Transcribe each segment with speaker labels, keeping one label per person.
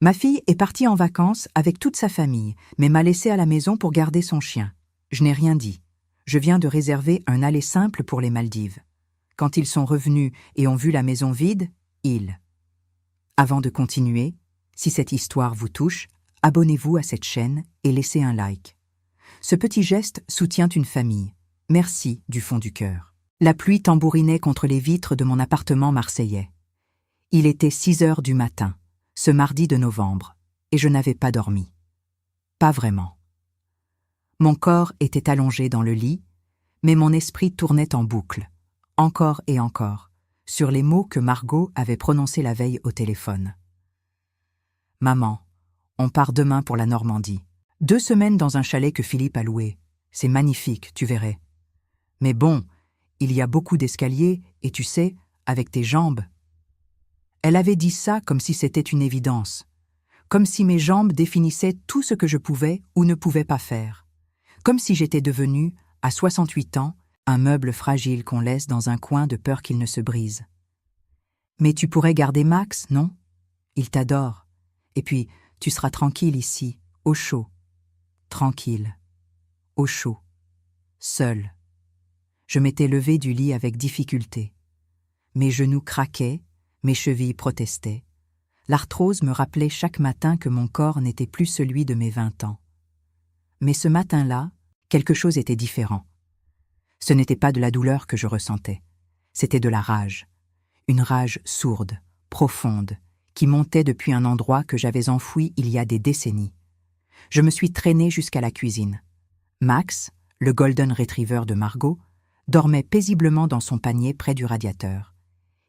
Speaker 1: Ma fille est partie en vacances avec toute sa famille, mais m'a laissée à la maison pour garder son chien. Je n'ai rien dit. Je viens de réserver un aller simple pour les Maldives. Quand ils sont revenus et ont vu la maison vide, Avant de continuer, si cette histoire vous touche, abonnez-vous à cette chaîne et laissez un like. Ce petit geste soutient une famille. Merci du fond du cœur. La pluie tambourinait contre les vitres de mon appartement marseillais. Il était 6 heures du matin, ce mardi de novembre, et je n'avais pas dormi. Pas vraiment. Mon corps était allongé dans le lit, mais mon esprit tournait en boucle, encore et encore, sur les mots que Margot avait prononcés la veille au téléphone. « Maman, on part demain pour la Normandie. 2 semaines dans un chalet que Philippe a loué. C'est magnifique, tu verrais. Mais bon, il y a beaucoup d'escaliers, et tu sais, avec tes jambes. » Elle avait dit ça comme si c'était une évidence, comme si mes jambes définissaient tout ce que je pouvais ou ne pouvais pas faire, comme si j'étais devenue, à 68 ans, un meuble fragile qu'on laisse dans un coin de peur qu'il ne se brise. « Mais tu pourrais garder Max, non? Il t'adore. Et puis, tu seras tranquille ici, au chaud. Tranquille. Au chaud. Seule. » Je m'étais levée du lit avec difficulté. Mes genoux craquaient, mes chevilles protestaient. L'arthrose me rappelait chaque matin que mon corps n'était plus celui de mes 20 ans. Mais ce matin-là, quelque chose était différent. Ce n'était pas de la douleur que je ressentais, c'était de la rage. Une rage sourde, profonde, qui montait depuis un endroit que j'avais enfoui il y a des décennies. Je me suis traînée jusqu'à la cuisine. Max, le golden retriever de Margot, dormait paisiblement dans son panier près du radiateur.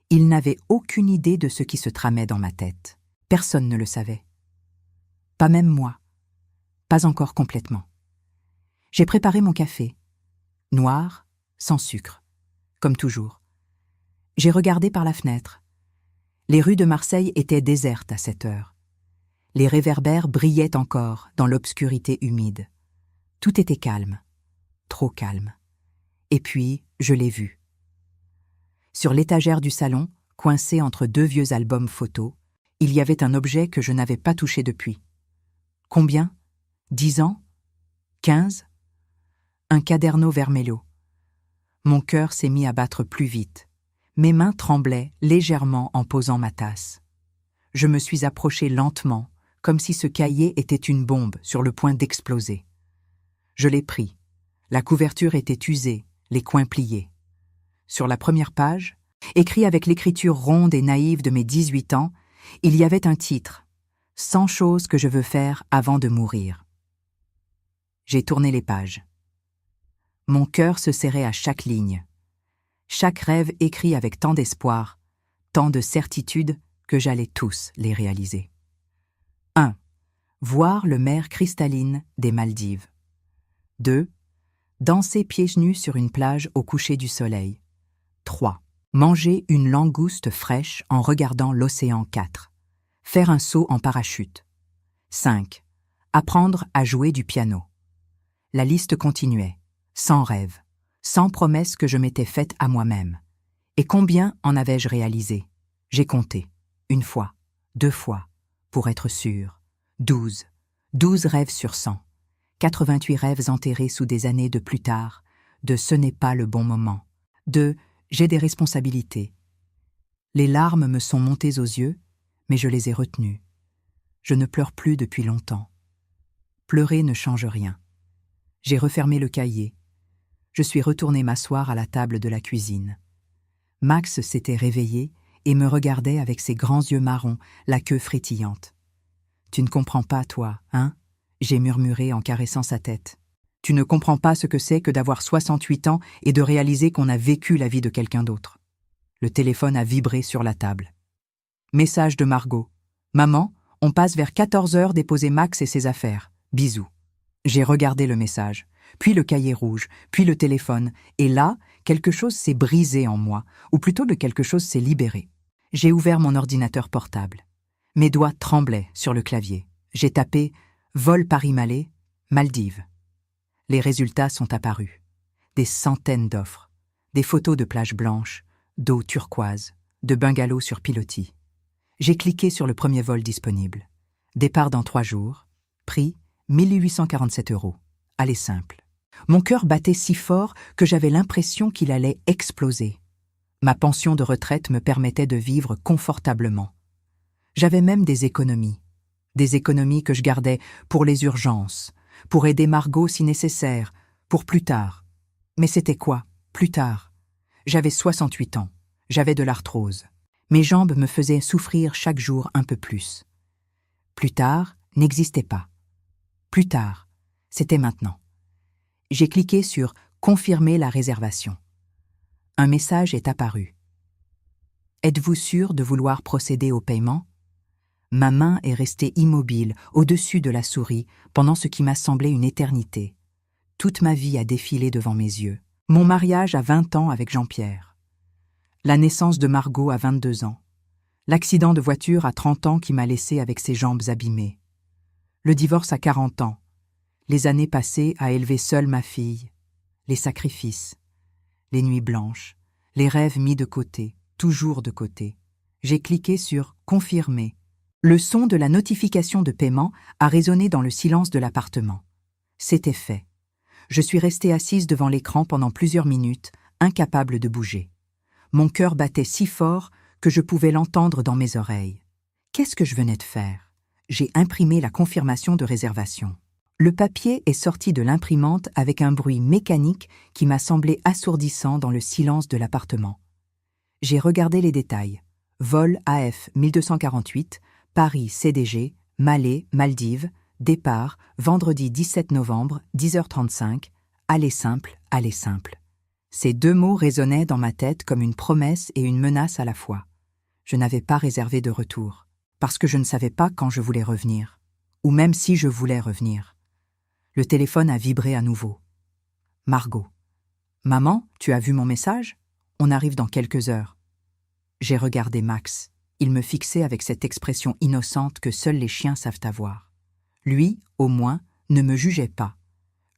Speaker 1: Il n'avait aucune idée de ce qui se tramait dans ma tête. Personne ne le savait. Pas même moi. Pas encore complètement. J'ai préparé mon café. Noir, sans sucre. Comme toujours. J'ai regardé par la fenêtre. Les rues de Marseille étaient désertes à cette heure. Les réverbères brillaient encore dans l'obscurité humide. Tout était calme. Trop calme. Et puis, je l'ai vu. Sur l'étagère du salon, coincé entre 2 vieux albums photos, il y avait un objet que je n'avais pas touché depuis. Combien? 10 ans? 15? Un caderno vermelho. Mon cœur s'est mis à battre plus vite. Mes mains tremblaient légèrement en posant ma tasse. Je me suis approchée lentement, comme si ce cahier était une bombe sur le point d'exploser. Je l'ai pris. La couverture était usée, les coins pliés. Sur la première page, écrit avec l'écriture ronde et naïve de mes 18 ans, il y avait un titre « 100 choses que je veux faire avant de mourir ». J'ai tourné les pages. Mon cœur se serrait à chaque ligne. Chaque rêve écrit avec tant d'espoir, tant de certitude que j'allais tous les réaliser. 1. Voir le mer cristalline des Maldives. 2. Danser pieds nus sur une plage au coucher du soleil. 3. Manger une langouste fraîche en regardant l'océan. 4. Faire un saut en parachute. 5. Apprendre à jouer du piano. La liste continuait, sans rêve, sans promesse que je m'étais faite à moi-même. Et combien en avais-je réalisé? J'ai compté. 1 fois, 2 fois, pour être sûr. 12. 12 rêves sur 100. 88 rêves enterrés sous des années de plus tard, de ce n'est pas le bon moment, de j'ai des responsabilités. Les larmes me sont montées aux yeux, mais je les ai retenues. Je ne pleure plus depuis longtemps. Pleurer ne change rien. J'ai refermé le cahier. Je suis retournée m'asseoir à la table de la cuisine. Max s'était réveillé et me regardait avec ses grands yeux marrons, la queue frétillante. « Tu ne comprends pas, toi, hein ?» j'ai murmuré en caressant sa tête. « Tu ne comprends pas ce que c'est que d'avoir 68 ans et de réaliser qu'on a vécu la vie de quelqu'un d'autre. » Le téléphone a vibré sur la table. Message de Margot. « Maman, on passe vers 14 heures déposer Max et ses affaires. Bisous. » J'ai regardé le message, puis le cahier rouge, puis le téléphone, et là, quelque chose s'est brisé en moi, ou plutôt quelque chose s'est libéré. J'ai ouvert mon ordinateur portable. Mes doigts tremblaient sur le clavier. J'ai tapé « Vol Paris-Malais, Maldives ». Les résultats sont apparus. Des centaines d'offres, des photos de plages blanches, d'eau turquoise, de bungalows sur pilotis. J'ai cliqué sur le premier vol disponible. Départ dans 3 jours. Prix 1847 €. Aller simple. Mon cœur battait si fort que j'avais l'impression qu'il allait exploser. Ma pension de retraite me permettait de vivre confortablement. J'avais même des économies. Des économies que je gardais pour les urgences, pour aider Margot si nécessaire, pour plus tard. Mais c'était quoi, plus tard? J'avais 68 ans. J'avais de l'arthrose. Mes jambes me faisaient souffrir chaque jour un peu plus. Plus tard n'existait pas. Plus tard, c'était maintenant. J'ai cliqué sur « Confirmer la réservation ». Un message est apparu. Êtes-vous sûr de vouloir procéder au paiement? Ma main est restée immobile au-dessus de la souris pendant ce qui m'a semblé une éternité. Toute ma vie a défilé devant mes yeux. Mon mariage à 20 ans avec Jean-Pierre. La naissance de Margot à 22 ans. L'accident de voiture à 30 ans qui m'a laissé avec ses jambes abîmées. Le divorce à 40 ans. Les années passées à élever seule ma fille. Les sacrifices. Les nuits blanches. Les rêves mis de côté, toujours de côté. J'ai cliqué sur « Confirmer ». Le son de la notification de paiement a résonné dans le silence de l'appartement. C'était fait. Je suis restée assise devant l'écran pendant plusieurs minutes, incapable de bouger. Mon cœur battait si fort que je pouvais l'entendre dans mes oreilles. Qu'est-ce que je venais de faire? J'ai imprimé la confirmation de réservation. Le papier est sorti de l'imprimante avec un bruit mécanique qui m'a semblé assourdissant dans le silence de l'appartement. J'ai regardé les détails. Vol AF 1248, Paris CDG, Malais, Maldives, départ, vendredi 17 novembre, 10h35, aller simple, aller simple. Ces 2 mots résonnaient dans ma tête comme une promesse et une menace à la fois. Je n'avais pas réservé de retour, parce que je ne savais pas quand je voulais revenir, ou même si je voulais revenir. Le téléphone a vibré à nouveau. Margot. « Maman, tu as vu mon message? On arrive dans quelques heures. » J'ai regardé Max. Il me fixait avec cette expression innocente que seuls les chiens savent avoir. Lui, au moins, ne me jugeait pas.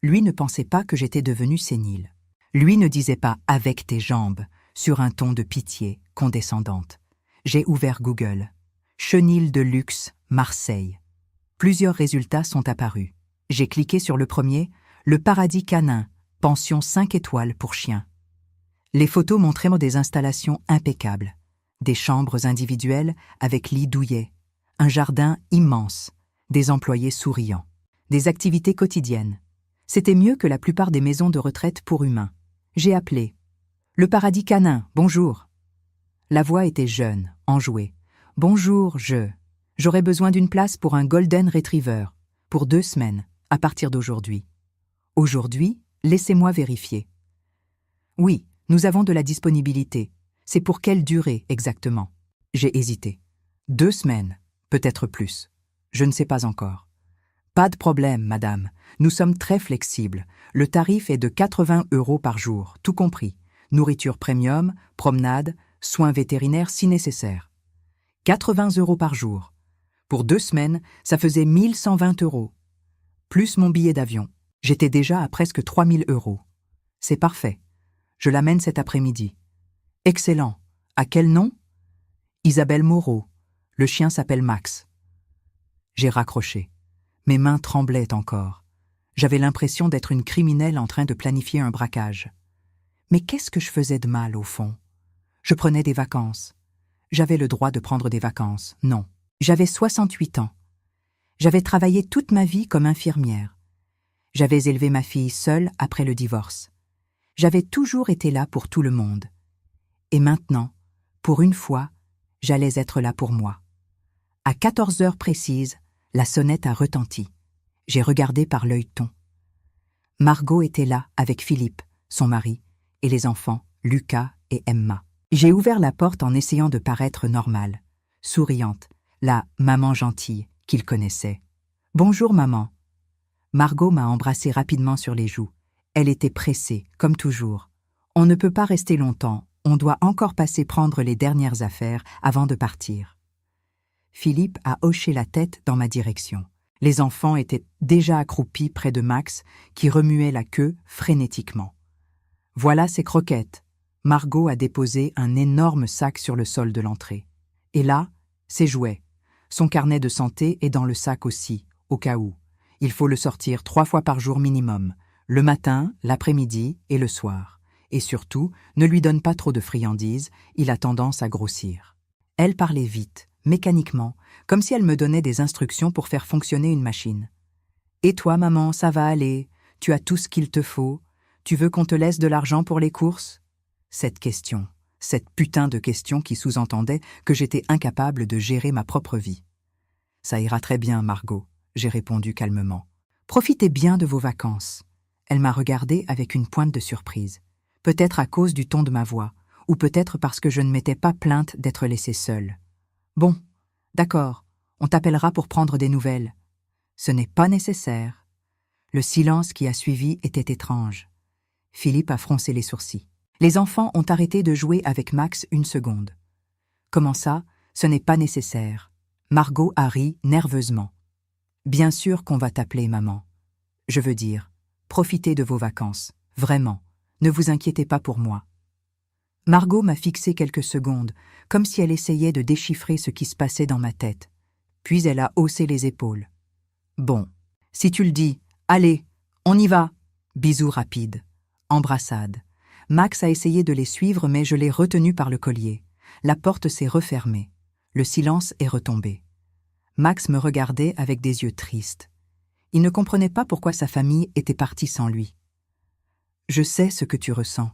Speaker 1: Lui ne pensait pas que j'étais devenue sénile. Lui ne disait pas « avec tes jambes » sur un ton de pitié condescendante. J'ai ouvert Google. Chenil de luxe, Marseille. Plusieurs résultats sont apparus. J'ai cliqué sur le premier, le paradis canin, pension 5 étoiles pour chiens. Les photos montraient des installations impeccables. Des chambres individuelles avec lits douillets, un jardin immense, des employés souriants, des activités quotidiennes. C'était mieux que la plupart des maisons de retraite pour humains. J'ai appelé. « Le paradis canin, bonjour !» La voix était jeune, enjouée. « Bonjour, j'aurais besoin d'une place pour un Golden Retriever, pour 2 semaines, à partir d'aujourd'hui. » Aujourd'hui, laissez-moi vérifier. « Oui, nous avons de la disponibilité. C'est pour quelle durée exactement? » J'ai hésité. 2 semaines, peut-être plus. Je ne sais pas encore. « Pas de problème, madame. Nous sommes très flexibles. Le tarif est de 80 € par jour, tout compris. Nourriture premium, promenade, soins vétérinaires si nécessaire. 80 € par jour. Pour 2 semaines, ça faisait 1120 €. Plus mon billet d'avion. J'étais déjà à presque 3000 €. C'est parfait. Je l'amène cet après-midi. Excellent. À quel nom? Isabelle Moreau. Le chien s'appelle Max. J'ai raccroché. Mes mains tremblaient encore. J'avais l'impression d'être une criminelle en train de planifier un braquage. Mais qu'est-ce que je faisais de mal, au fond? Je prenais des vacances. J'avais le droit de prendre des vacances, non. J'avais 68 ans. J'avais travaillé toute ma vie comme infirmière. J'avais élevé ma fille seule après le divorce. J'avais toujours été là pour tout le monde. Et maintenant, pour une fois, j'allais être là pour moi. À 14 heures précises, la sonnette a retenti. J'ai regardé par l'œil ton. Margot était là avec Philippe, son mari, et les enfants, Lucas et Emma. J'ai ouvert la porte en essayant de paraître normale, souriante, la maman gentille qu'il connaissait. « Bonjour, maman. » Margot m'a embrassé rapidement sur les joues. Elle était pressée, comme toujours. « On ne peut pas rester longtemps. On doit encore passer prendre les dernières affaires avant de partir. » Philippe a hoché la tête dans ma direction. Les enfants étaient déjà accroupis près de Max, qui remuait la queue frénétiquement. « Voilà ses croquettes. » Margot a déposé un énorme sac sur le sol de l'entrée. Et là, ses jouets. Son carnet de santé est dans le sac aussi, au cas où. Il faut le sortir 3 fois par jour minimum, le matin, l'après-midi et le soir. Et surtout, ne lui donne pas trop de friandises, il a tendance à grossir. Elle parlait vite, mécaniquement, comme si elle me donnait des instructions pour faire fonctionner une machine. « Et toi, maman, ça va aller? Tu as tout ce qu'il te faut? Tu veux qu'on te laisse de l'argent pour les courses ?» Cette question, cette putain de question qui sous-entendait que j'étais incapable de gérer ma propre vie. « Ça ira très bien, Margot », j'ai répondu calmement. « Profitez bien de vos vacances. » Elle m'a regardé avec une pointe de surprise. Peut-être à cause du ton de ma voix, ou peut-être parce que je ne m'étais pas plainte d'être laissée seule. « Bon, d'accord, on t'appellera pour prendre des nouvelles. » Ce n'est pas nécessaire. Le silence qui a suivi était étrange. Philippe a froncé les sourcils. Les enfants ont arrêté de jouer avec Max une seconde. « Comment ça? Ce n'est pas nécessaire. » Margot a ri nerveusement. « Bien sûr qu'on va t'appeler, maman. Je veux dire, profitez de vos vacances, vraiment. Ne vous inquiétez pas pour moi. » Margot m'a fixé quelques secondes, comme si elle essayait de déchiffrer ce qui se passait dans ma tête. Puis elle a haussé les épaules. « Bon, si tu le dis, allez, on y va !» Bisous rapides. Embrassade. Max a essayé de les suivre, mais je l'ai retenu par le collier. La porte s'est refermée. Le silence est retombé. Max me regardait avec des yeux tristes. Il ne comprenait pas pourquoi sa famille était partie sans lui. « Je sais ce que tu ressens. »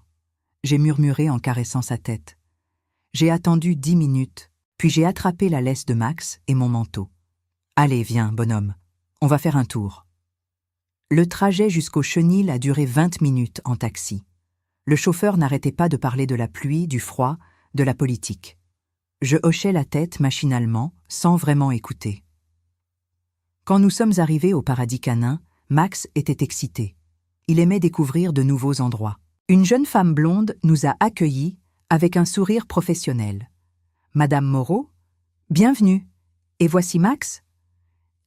Speaker 1: J'ai murmuré en caressant sa tête. J'ai attendu 10 minutes, puis j'ai attrapé la laisse de Max et mon manteau. « Allez, viens, bonhomme, on va faire un tour. » Le trajet jusqu'au chenil a duré 20 minutes en taxi. Le chauffeur n'arrêtait pas de parler de la pluie, du froid, de la politique. Je hochais la tête machinalement, sans vraiment écouter. Quand nous sommes arrivés au paradis canin, Max était excité. Il aimait découvrir de nouveaux endroits. Une jeune femme blonde nous a accueillis avec un sourire professionnel. « Madame Moreau, bienvenue. Et voici Max ?»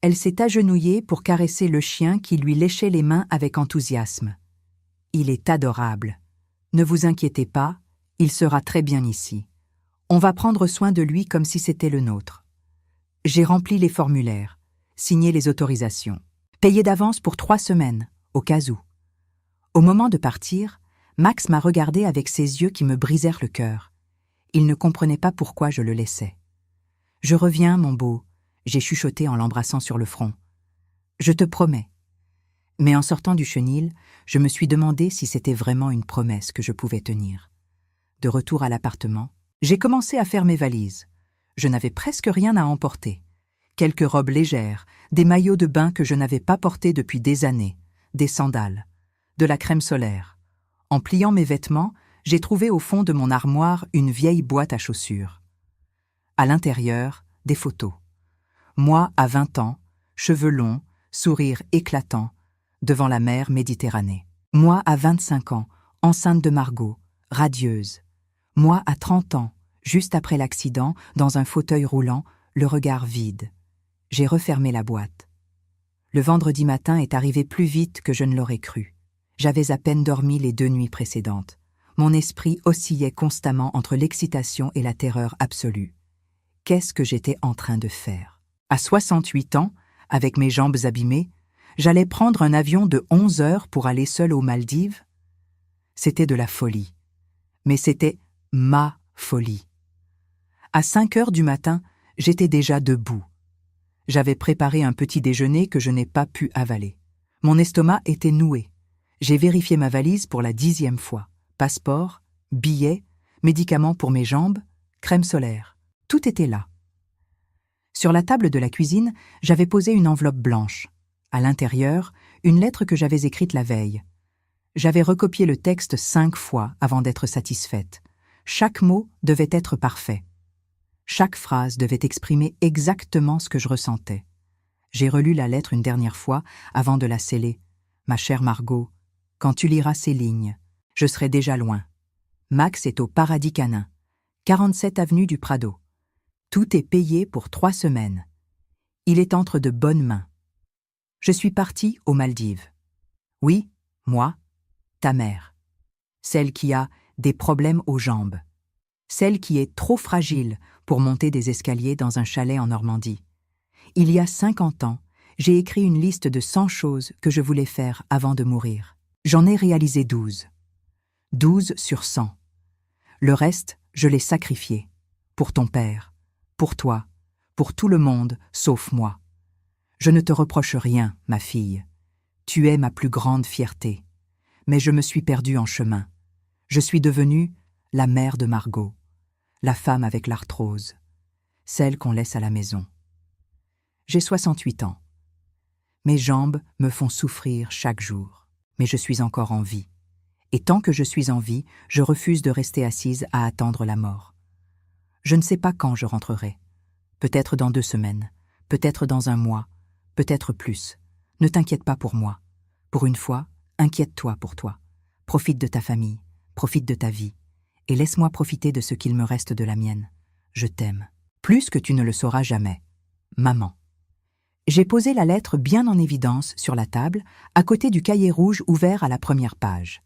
Speaker 1: Elle s'est agenouillée pour caresser le chien qui lui léchait les mains avec enthousiasme. « Il est adorable. Ne vous inquiétez pas, il sera très bien ici. On va prendre soin de lui comme si c'était le nôtre. » J'ai rempli les formulaires, signé les autorisations, payé d'avance pour 3 semaines, au cas où. Au moment de partir, Max m'a regardé avec ses yeux qui me brisèrent le cœur. Il ne comprenait pas pourquoi je le laissais. « Je reviens, mon beau », j'ai chuchoté en l'embrassant sur le front. « Je te promets. » Mais en sortant du chenil, je me suis demandé si c'était vraiment une promesse que je pouvais tenir. De retour à l'appartement, j'ai commencé à faire mes valises. Je n'avais presque rien à emporter. Quelques robes légères, des maillots de bain que je n'avais pas portés depuis des années, des sandales, de la crème solaire. En pliant mes vêtements, j'ai trouvé au fond de mon armoire une vieille boîte à chaussures. À l'intérieur, des photos. Moi à 20 ans, cheveux longs, sourire éclatant, devant la mer Méditerranée. Moi à 25 ans, enceinte de Margot, radieuse. Moi à 30 ans, juste après l'accident, dans un fauteuil roulant, le regard vide. J'ai refermé la boîte. Le vendredi matin est arrivé plus vite que je ne l'aurais cru. J'avais à peine dormi les 2 nuits précédentes. Mon esprit oscillait constamment entre l'excitation et la terreur absolue. Qu'est-ce que j'étais en train de faire? À 68 ans, avec mes jambes abîmées, j'allais prendre un avion de 11 heures pour aller seule aux Maldives? C'était de la folie. Mais c'était ma folie. À 5 heures du matin, j'étais déjà debout. J'avais préparé un petit déjeuner que je n'ai pas pu avaler. Mon estomac était noué. J'ai vérifié ma valise pour la 10e fois. Passeport, billets, médicaments pour mes jambes, crème solaire. Tout était là. Sur la table de la cuisine, j'avais posé une enveloppe blanche. À l'intérieur, une lettre que j'avais écrite la veille. J'avais recopié le texte 5 fois avant d'être satisfaite. Chaque mot devait être parfait. Chaque phrase devait exprimer exactement ce que je ressentais. J'ai relu la lettre une dernière fois avant de la sceller. « Ma chère Margot, quand tu liras ces lignes, je serai déjà loin. Max est au paradis canin, 47 avenue du Prado. Tout est payé pour 3 semaines. Il est entre de bonnes mains. Je suis partie aux Maldives. Oui, moi, ta mère. Celle qui a des problèmes aux jambes. Celle qui est trop fragile pour monter des escaliers dans un chalet en Normandie. Il y a 50 ans, j'ai écrit une liste de 100 choses que je voulais faire avant de mourir. J'en ai réalisé 12. 12 sur 100. Le reste, je l'ai sacrifié. Pour ton père, pour toi, pour tout le monde, sauf moi. Je ne te reproche rien, ma fille. Tu es ma plus grande fierté. Mais je me suis perdue en chemin. Je suis devenue la mère de Margot, la femme avec l'arthrose, celle qu'on laisse à la maison. J'ai 68 ans. Mes jambes me font souffrir chaque jour, mais je suis encore en vie. Et tant que je suis en vie, je refuse de rester assise à attendre la mort. Je ne sais pas quand je rentrerai. Peut-être dans 2 semaines, peut-être dans 1 mois, peut-être plus. Ne t'inquiète pas pour moi. Pour une fois, inquiète-toi pour toi. Profite de ta famille, profite de ta vie, et laisse-moi profiter de ce qu'il me reste de la mienne. Je t'aime. Plus que tu ne le sauras jamais. Maman. J'ai posé la lettre bien en évidence sur la table, à côté du cahier rouge ouvert à la première page.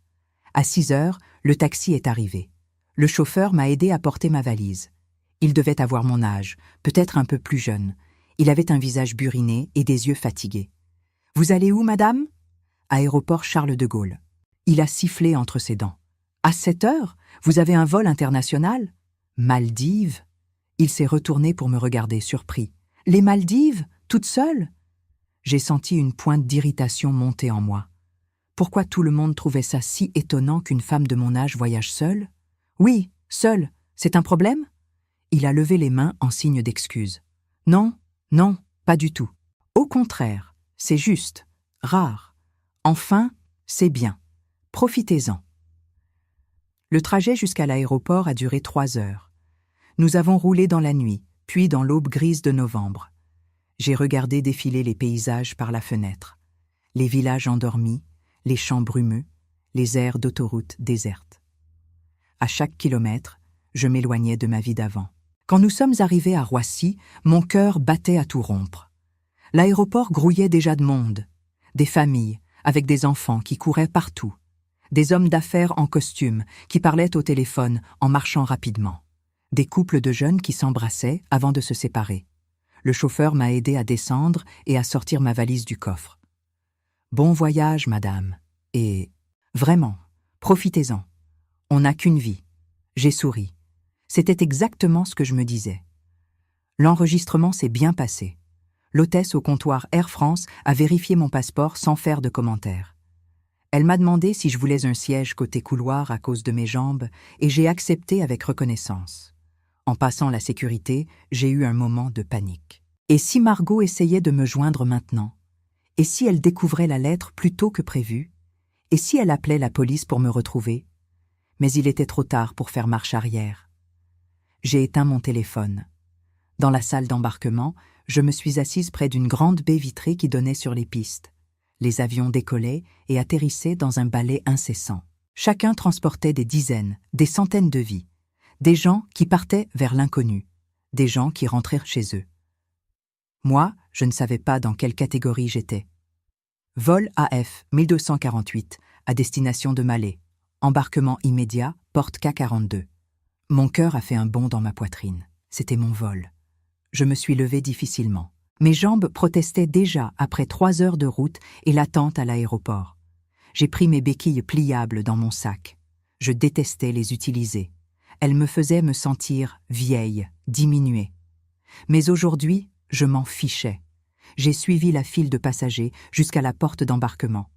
Speaker 1: À 6 heures, le taxi est arrivé. Le chauffeur m'a aidé à porter ma valise. Il devait avoir mon âge, peut-être un peu plus jeune. Il avait un visage buriné et des yeux fatigués. « Vous allez où, madame ?» Aéroport Charles de Gaulle. Il a sifflé entre ses dents. « À 7 heures, vous avez un vol international ?»« Maldives ?» Il s'est retourné pour me regarder, surpris. « Les Maldives, toute seule ?» J'ai senti une pointe d'irritation monter en moi. Pourquoi tout le monde trouvait ça si étonnant qu'une femme de mon âge voyage seule ? « Oui, seule. C'est un problème ?» Il a levé les mains en signe d'excuse. « Non, non, pas du tout. Au contraire, c'est juste, rare. Enfin, c'est bien. Profitez-en. » Le trajet jusqu'à l'aéroport a duré 3 heures. Nous avons roulé dans la nuit, puis dans l'aube grise de novembre. J'ai regardé défiler les paysages par la fenêtre. Les villages endormis, les champs brumeux, les aires d'autoroute désertes. À chaque kilomètre, je m'éloignais de ma vie d'avant. Quand nous sommes arrivés à Roissy, mon cœur battait à tout rompre. L'aéroport grouillait déjà de monde. Des familles, avec des enfants qui couraient partout. Des hommes d'affaires en costume, qui parlaient au téléphone en marchant rapidement. Des couples de jeunes qui s'embrassaient avant de se séparer. Le chauffeur m'a aidé à descendre et à sortir ma valise du coffre. « Bon voyage, madame. Et vraiment, profitez-en. On n'a qu'une vie. » J'ai souri. C'était exactement ce que je me disais. L'enregistrement s'est bien passé. L'hôtesse au comptoir Air France a vérifié mon passeport sans faire de commentaires. Elle m'a demandé si je voulais un siège côté couloir à cause de mes jambes et j'ai accepté avec reconnaissance. En passant la sécurité, j'ai eu un moment de panique. Et si Margot essayait de me joindre maintenant ? Et si elle découvrait la lettre plus tôt que prévu ? Et si elle appelait la police pour me retrouver ? Mais il était trop tard pour faire marche arrière. J'ai éteint mon téléphone. Dans la salle d'embarquement, je me suis assise près d'une grande baie vitrée qui donnait sur les pistes. Les avions décollaient et atterrissaient dans un balai incessant. Chacun transportait des dizaines, des centaines de vies. Des gens qui partaient vers l'inconnu. Des gens qui rentraient chez eux. Moi, je ne savais pas dans quelle catégorie j'étais. Vol AF 1248, à destination de Malais. Embarquement immédiat, porte K42. Mon cœur a fait un bond dans ma poitrine. C'était mon vol. Je me suis levée difficilement. Mes jambes protestaient déjà après 3 heures de route et l'attente à l'aéroport. J'ai pris mes béquilles pliables dans mon sac. Je détestais les utiliser. Elles me faisaient me sentir vieille, diminuée. Mais aujourd'hui, je m'en fichais. J'ai suivi la file de passagers jusqu'à la porte d'embarquement.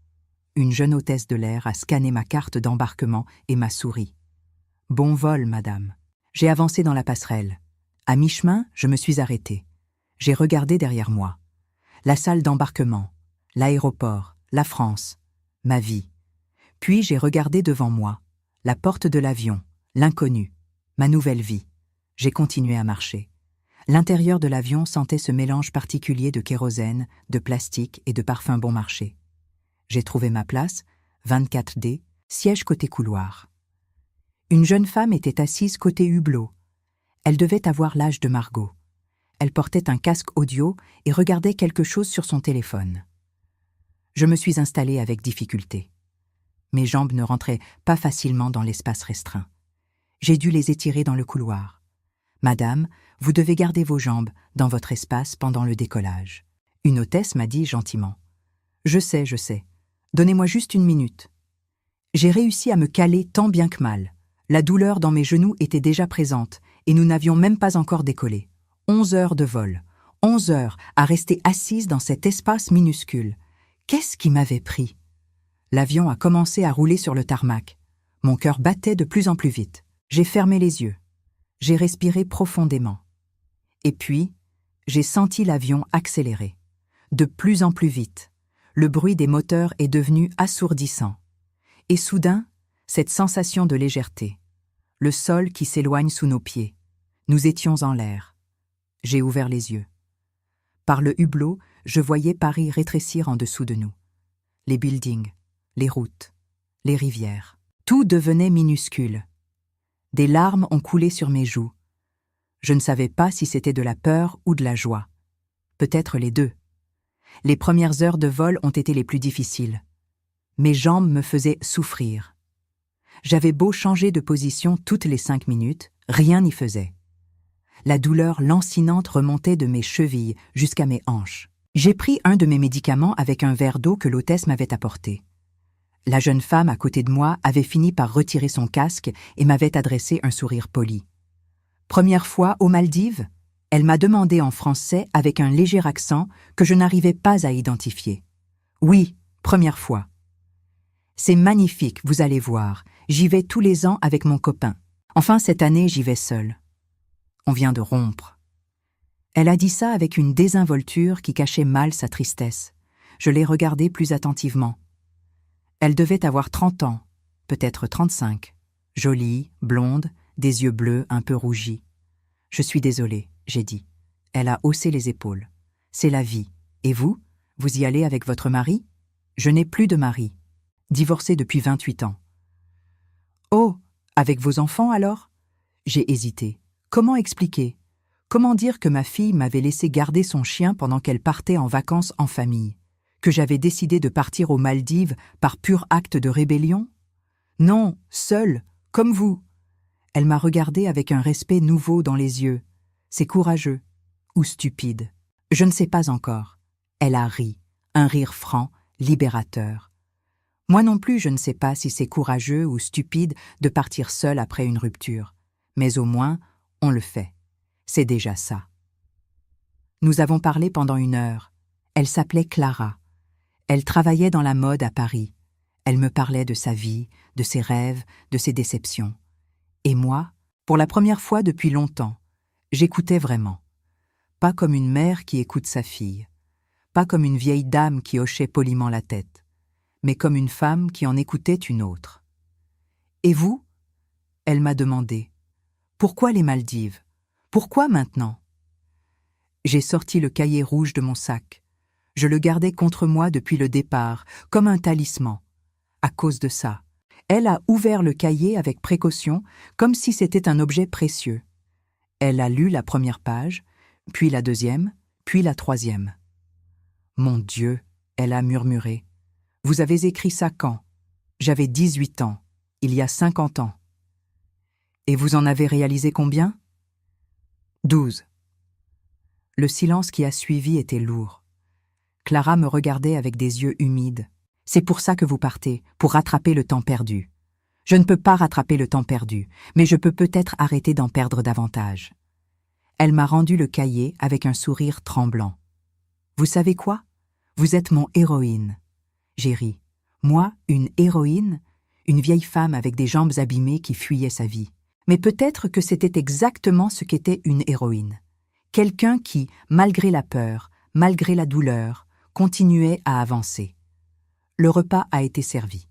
Speaker 1: Une jeune hôtesse de l'air a scanné ma carte d'embarquement et m'a souri. « Bon vol, madame. » J'ai avancé dans la passerelle. À mi-chemin, je me suis arrêtée. J'ai regardé derrière moi. La salle d'embarquement, l'aéroport, la France, ma vie. Puis j'ai regardé devant moi, la porte de l'avion, l'inconnu, ma nouvelle vie. J'ai continué à marcher. L'intérieur de l'avion sentait ce mélange particulier de kérosène, de plastique et de parfum bon marché. J'ai trouvé ma place, 24D, siège côté couloir. Une jeune femme était assise côté hublot. Elle devait avoir l'âge de Margot. Elle portait un casque audio et regardait quelque chose sur son téléphone. Je me suis installée avec difficulté. Mes jambes ne rentraient pas facilement dans l'espace restreint. J'ai dû les étirer dans le couloir. Madame, vous devez garder vos jambes dans votre espace pendant le décollage. Une hôtesse m'a dit gentiment. Je sais. Donnez-moi juste 1 minute. J'ai réussi à me caler tant bien que mal. La douleur dans mes genoux était déjà présente et nous n'avions même pas encore décollé. 11 heures de vol. 11 heures à rester assise dans cet espace minuscule. Qu'est-ce qui m'avait pris? L'avion a commencé à rouler sur le tarmac. Mon cœur battait de plus en plus vite. J'ai fermé les yeux. J'ai respiré profondément. Et puis, j'ai senti l'avion accélérer. De plus en plus vite. Le bruit des moteurs est devenu assourdissant. Et soudain, cette sensation de légèreté. Le sol qui s'éloigne sous nos pieds. Nous étions en l'air. J'ai ouvert les yeux. Par le hublot, je voyais Paris rétrécir en dessous de nous. Les buildings, les routes, les rivières. Tout devenait minuscule. Des larmes ont coulé sur mes joues. Je ne savais pas si c'était de la peur ou de la joie. Peut-être les deux. Les premières heures de vol ont été les plus difficiles. Mes jambes me faisaient souffrir. J'avais beau changer de position toutes les 5 minutes, rien n'y faisait. La douleur lancinante remontait de mes chevilles jusqu'à mes hanches. J'ai pris un de mes médicaments avec un verre d'eau que l'hôtesse m'avait apporté. La jeune femme à côté de moi avait fini par retirer son casque et m'avait adressé un sourire poli. Première fois aux Maldives? Elle m'a demandé en français avec un léger accent que je n'arrivais pas à identifier. Oui, première fois. C'est magnifique, vous allez voir. J'y vais tous les ans avec mon copain. Enfin, cette année, j'y vais seule. On vient de rompre. Elle a dit ça avec une désinvolture qui cachait mal sa tristesse. Je l'ai regardée plus attentivement. Elle devait avoir 30 ans, peut-être 35. Jolie, blonde, des yeux bleus un peu rougis. Je suis désolée, j'ai dit. Elle a haussé les épaules. C'est la vie. Et vous? Vous y allez avec votre mari? Je n'ai plus de mari. Divorcée depuis 28 ans. Oh, avec vos enfants alors? J'ai hésité. Comment expliquer? Comment dire que ma fille m'avait laissé garder son chien pendant qu'elle partait en vacances en famille? Que j'avais décidé de partir aux Maldives par pur acte de rébellion? Non, seule, comme vous. Elle m'a regardé avec un respect nouveau dans les yeux. C'est courageux ou stupide. Je ne sais pas encore. Elle a ri, un rire franc, libérateur. Moi non plus, je ne sais pas si c'est courageux ou stupide de partir seule après une rupture. Mais au moins, on le fait. C'est déjà ça. Nous avons parlé pendant 1 heure. Elle s'appelait Clara. Elle travaillait dans la mode à Paris. Elle me parlait de sa vie, de ses rêves, de ses déceptions. Et moi, pour la première fois depuis longtemps, j'écoutais vraiment. Pas comme une mère qui écoute sa fille. Pas comme une vieille dame qui hochait poliment la tête. Mais comme une femme qui en écoutait une autre. « Et vous ?» Elle m'a demandé. « Pourquoi les Maldives? Pourquoi maintenant ?» J'ai sorti le cahier rouge de mon sac. Je le gardais contre moi depuis le départ, comme un talisman. À cause de ça, elle a ouvert le cahier avec précaution, comme si c'était un objet précieux. Elle a lu la première page, puis la deuxième, puis la troisième. « Mon Dieu !» elle a murmuré. « Vous avez écrit ça quand? J'avais 18 ans, il y a 50 ans. Et vous en avez réalisé combien? 12. Le silence qui a suivi était lourd. Clara me regardait avec des yeux humides. « C'est pour ça que vous partez, pour rattraper le temps perdu. Je ne peux pas rattraper le temps perdu, mais je peux peut-être arrêter d'en perdre davantage. » Elle m'a rendu le cahier avec un sourire tremblant. « Vous savez quoi? Vous êtes mon héroïne. » J'ai ri. Moi, une héroïne? Une vieille femme avec des jambes abîmées qui fuyait sa vie. Mais peut-être que c'était exactement ce qu'était une héroïne. Quelqu'un qui, malgré la peur, malgré la douleur, continuait à avancer. Le repas a été servi.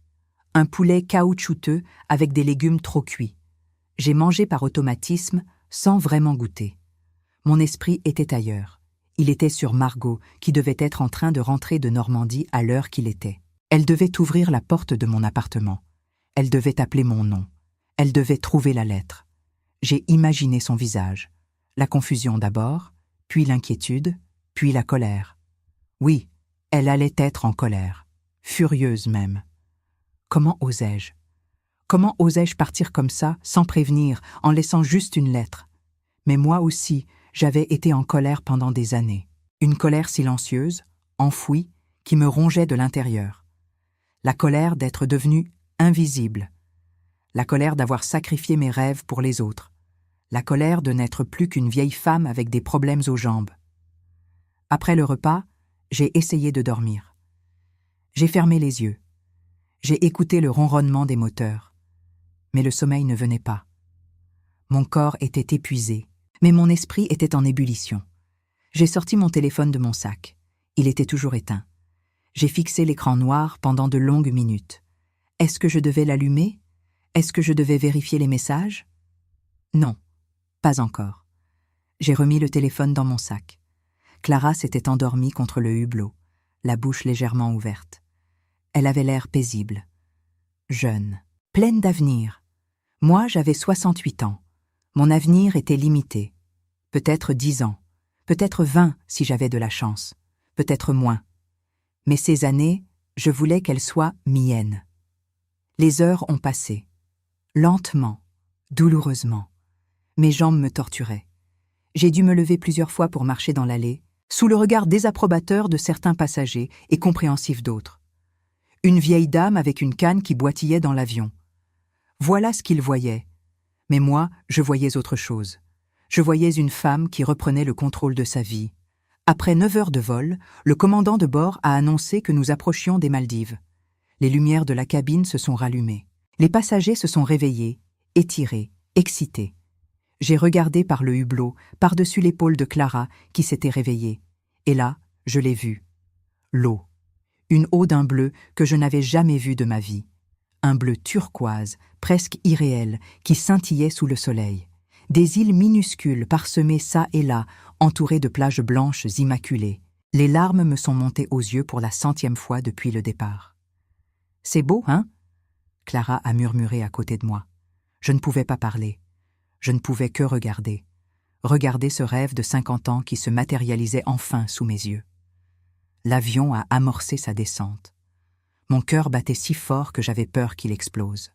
Speaker 1: Un poulet caoutchouteux avec des légumes trop cuits. J'ai mangé par automatisme, sans vraiment goûter. Mon esprit était ailleurs. Il était sur Margot, qui devait être en train de rentrer de Normandie à l'heure qu'il était. Elle devait ouvrir la porte de mon appartement. Elle devait appeler mon nom. Elle devait trouver la lettre. J'ai imaginé son visage. La confusion d'abord, puis l'inquiétude, puis la colère. Oui, elle allait être en colère. Furieuse même. Comment osais-je? Comment osais-je partir comme ça, sans prévenir, en laissant juste une lettre? Mais moi aussi, j'avais été en colère pendant des années. Une colère silencieuse, enfouie, qui me rongeait de l'intérieur. La colère d'être devenue invisible. La colère d'avoir sacrifié mes rêves pour les autres. La colère de n'être plus qu'une vieille femme avec des problèmes aux jambes. Après le repas, j'ai essayé de dormir. J'ai fermé les yeux. J'ai écouté le ronronnement des moteurs. Mais le sommeil ne venait pas. Mon corps était épuisé, mais mon esprit était en ébullition. J'ai sorti mon téléphone de mon sac. Il était toujours éteint. J'ai fixé l'écran noir pendant de longues minutes. Est-ce que je devais l'allumer? Est-ce que je devais vérifier les messages? Non, pas encore. J'ai remis le téléphone dans mon sac. Clara s'était endormie contre le hublot, la bouche légèrement ouverte. Elle avait l'air paisible, jeune, pleine d'avenir. Moi, j'avais 68 ans. Mon avenir était limité. Peut-être 10 ans, peut-être 20 si j'avais de la chance, peut-être moins. Mais ces années, je voulais qu'elles soient miennes. Les heures ont passé. Lentement, douloureusement. Mes jambes me torturaient. J'ai dû me lever plusieurs fois pour marcher dans l'allée, sous le regard désapprobateur de certains passagers et compréhensif d'autres. Une vieille dame avec une canne qui boitillait dans l'avion. Voilà ce qu'ils voyaient. Mais moi, je voyais autre chose. Je voyais une femme qui reprenait le contrôle de sa vie. Après 9 heures de vol, le commandant de bord a annoncé que nous approchions des Maldives. Les lumières de la cabine se sont rallumées. Les passagers se sont réveillés, étirés, excités. J'ai regardé par le hublot, par-dessus l'épaule de Clara, qui s'était réveillée. Et là, je l'ai vue. L'eau. Une eau d'un bleu que je n'avais jamais vu de ma vie. Un bleu turquoise, presque irréel, qui scintillait sous le soleil. Des îles minuscules parsemées çà et là, entourées de plages blanches immaculées. Les larmes me sont montées aux yeux pour la 100e fois depuis le départ. « C'est beau, hein ?» Clara a murmuré à côté de moi. Je ne pouvais pas parler. Je ne pouvais que regarder. Regarder ce rêve de 50 ans qui se matérialisait enfin sous mes yeux. L'avion a amorcé sa descente. Mon cœur battait si fort que j'avais peur qu'il explose.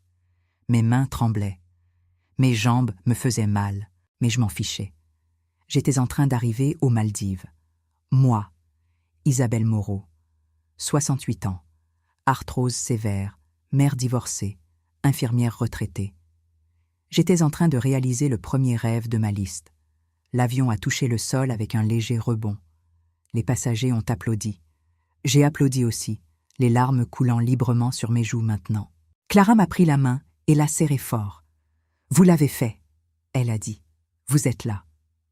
Speaker 1: Mes mains tremblaient. Mes jambes me faisaient mal, mais je m'en fichais. J'étais en train d'arriver aux Maldives. Moi, Isabelle Moreau, 68 ans, arthrose sévère, mère divorcée, infirmière retraitée. J'étais en train de réaliser le premier rêve de ma liste. L'avion a touché le sol avec un léger rebond. Les passagers ont applaudi. J'ai applaudi aussi, les larmes coulant librement sur mes joues maintenant. Clara m'a pris la main et l'a serrée fort. « Vous l'avez fait », elle a dit. « Vous êtes là. »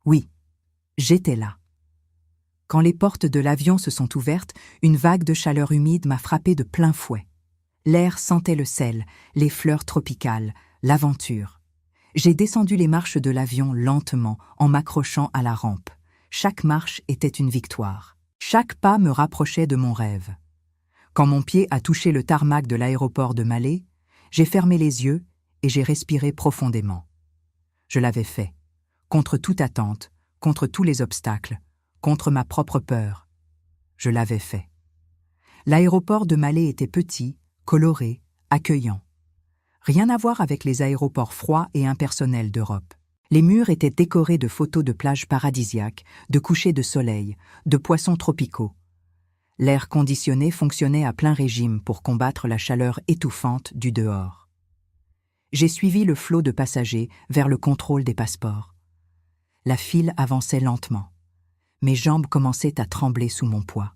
Speaker 1: Oui, j'étais là. Quand les portes de l'avion se sont ouvertes, une vague de chaleur humide m'a frappé de plein fouet. L'air sentait le sel, les fleurs tropicales, l'aventure. J'ai descendu les marches de l'avion lentement, en m'accrochant à la rampe. Chaque marche était une victoire. Chaque pas me rapprochait de mon rêve. Quand mon pied a touché le tarmac de l'aéroport de Malé, j'ai fermé les yeux et j'ai respiré profondément. Je l'avais fait, contre toute attente, contre tous les obstacles, contre ma propre peur. Je l'avais fait. L'aéroport de Malé était petit, coloré, accueillant. Rien à voir avec les aéroports froids et impersonnels d'Europe. Les murs étaient décorés de photos de plages paradisiaques, de couchers de soleil, de poissons tropicaux. L'air conditionné fonctionnait à plein régime pour combattre la chaleur étouffante du dehors. J'ai suivi le flot de passagers vers le contrôle des passeports. La file avançait lentement. Mes jambes commençaient à trembler sous mon poids.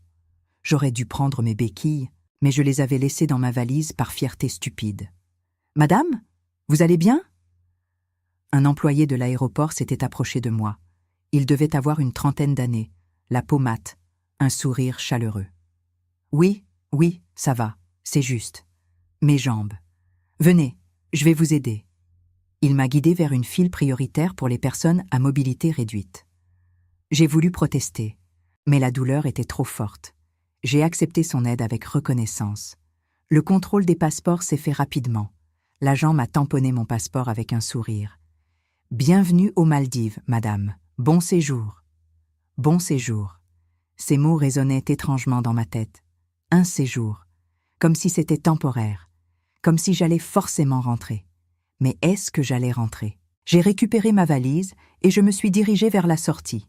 Speaker 1: J'aurais dû prendre mes béquilles, mais je les avais laissées dans ma valise par fierté stupide. « Madame, vous allez bien ?» Un employé de l'aéroport s'était approché de moi. Il devait avoir une 30aine d'années, la peau mate, un sourire chaleureux. « Oui, oui, ça va, c'est juste. Mes jambes. Venez, je vais vous aider. » Il m'a guidé vers une file prioritaire pour les personnes à mobilité réduite. J'ai voulu protester, mais la douleur était trop forte. J'ai accepté son aide avec reconnaissance. Le contrôle des passeports s'est fait rapidement. L'agent m'a tamponné mon passeport avec un sourire. « Bienvenue aux Maldives, madame. Bon séjour. » Bon séjour. Ces mots résonnaient étrangement dans ma tête. Un séjour. Comme si c'était temporaire. Comme si j'allais forcément rentrer. Mais est-ce que j'allais rentrer? J'ai récupéré ma valise et je me suis dirigée vers la sortie.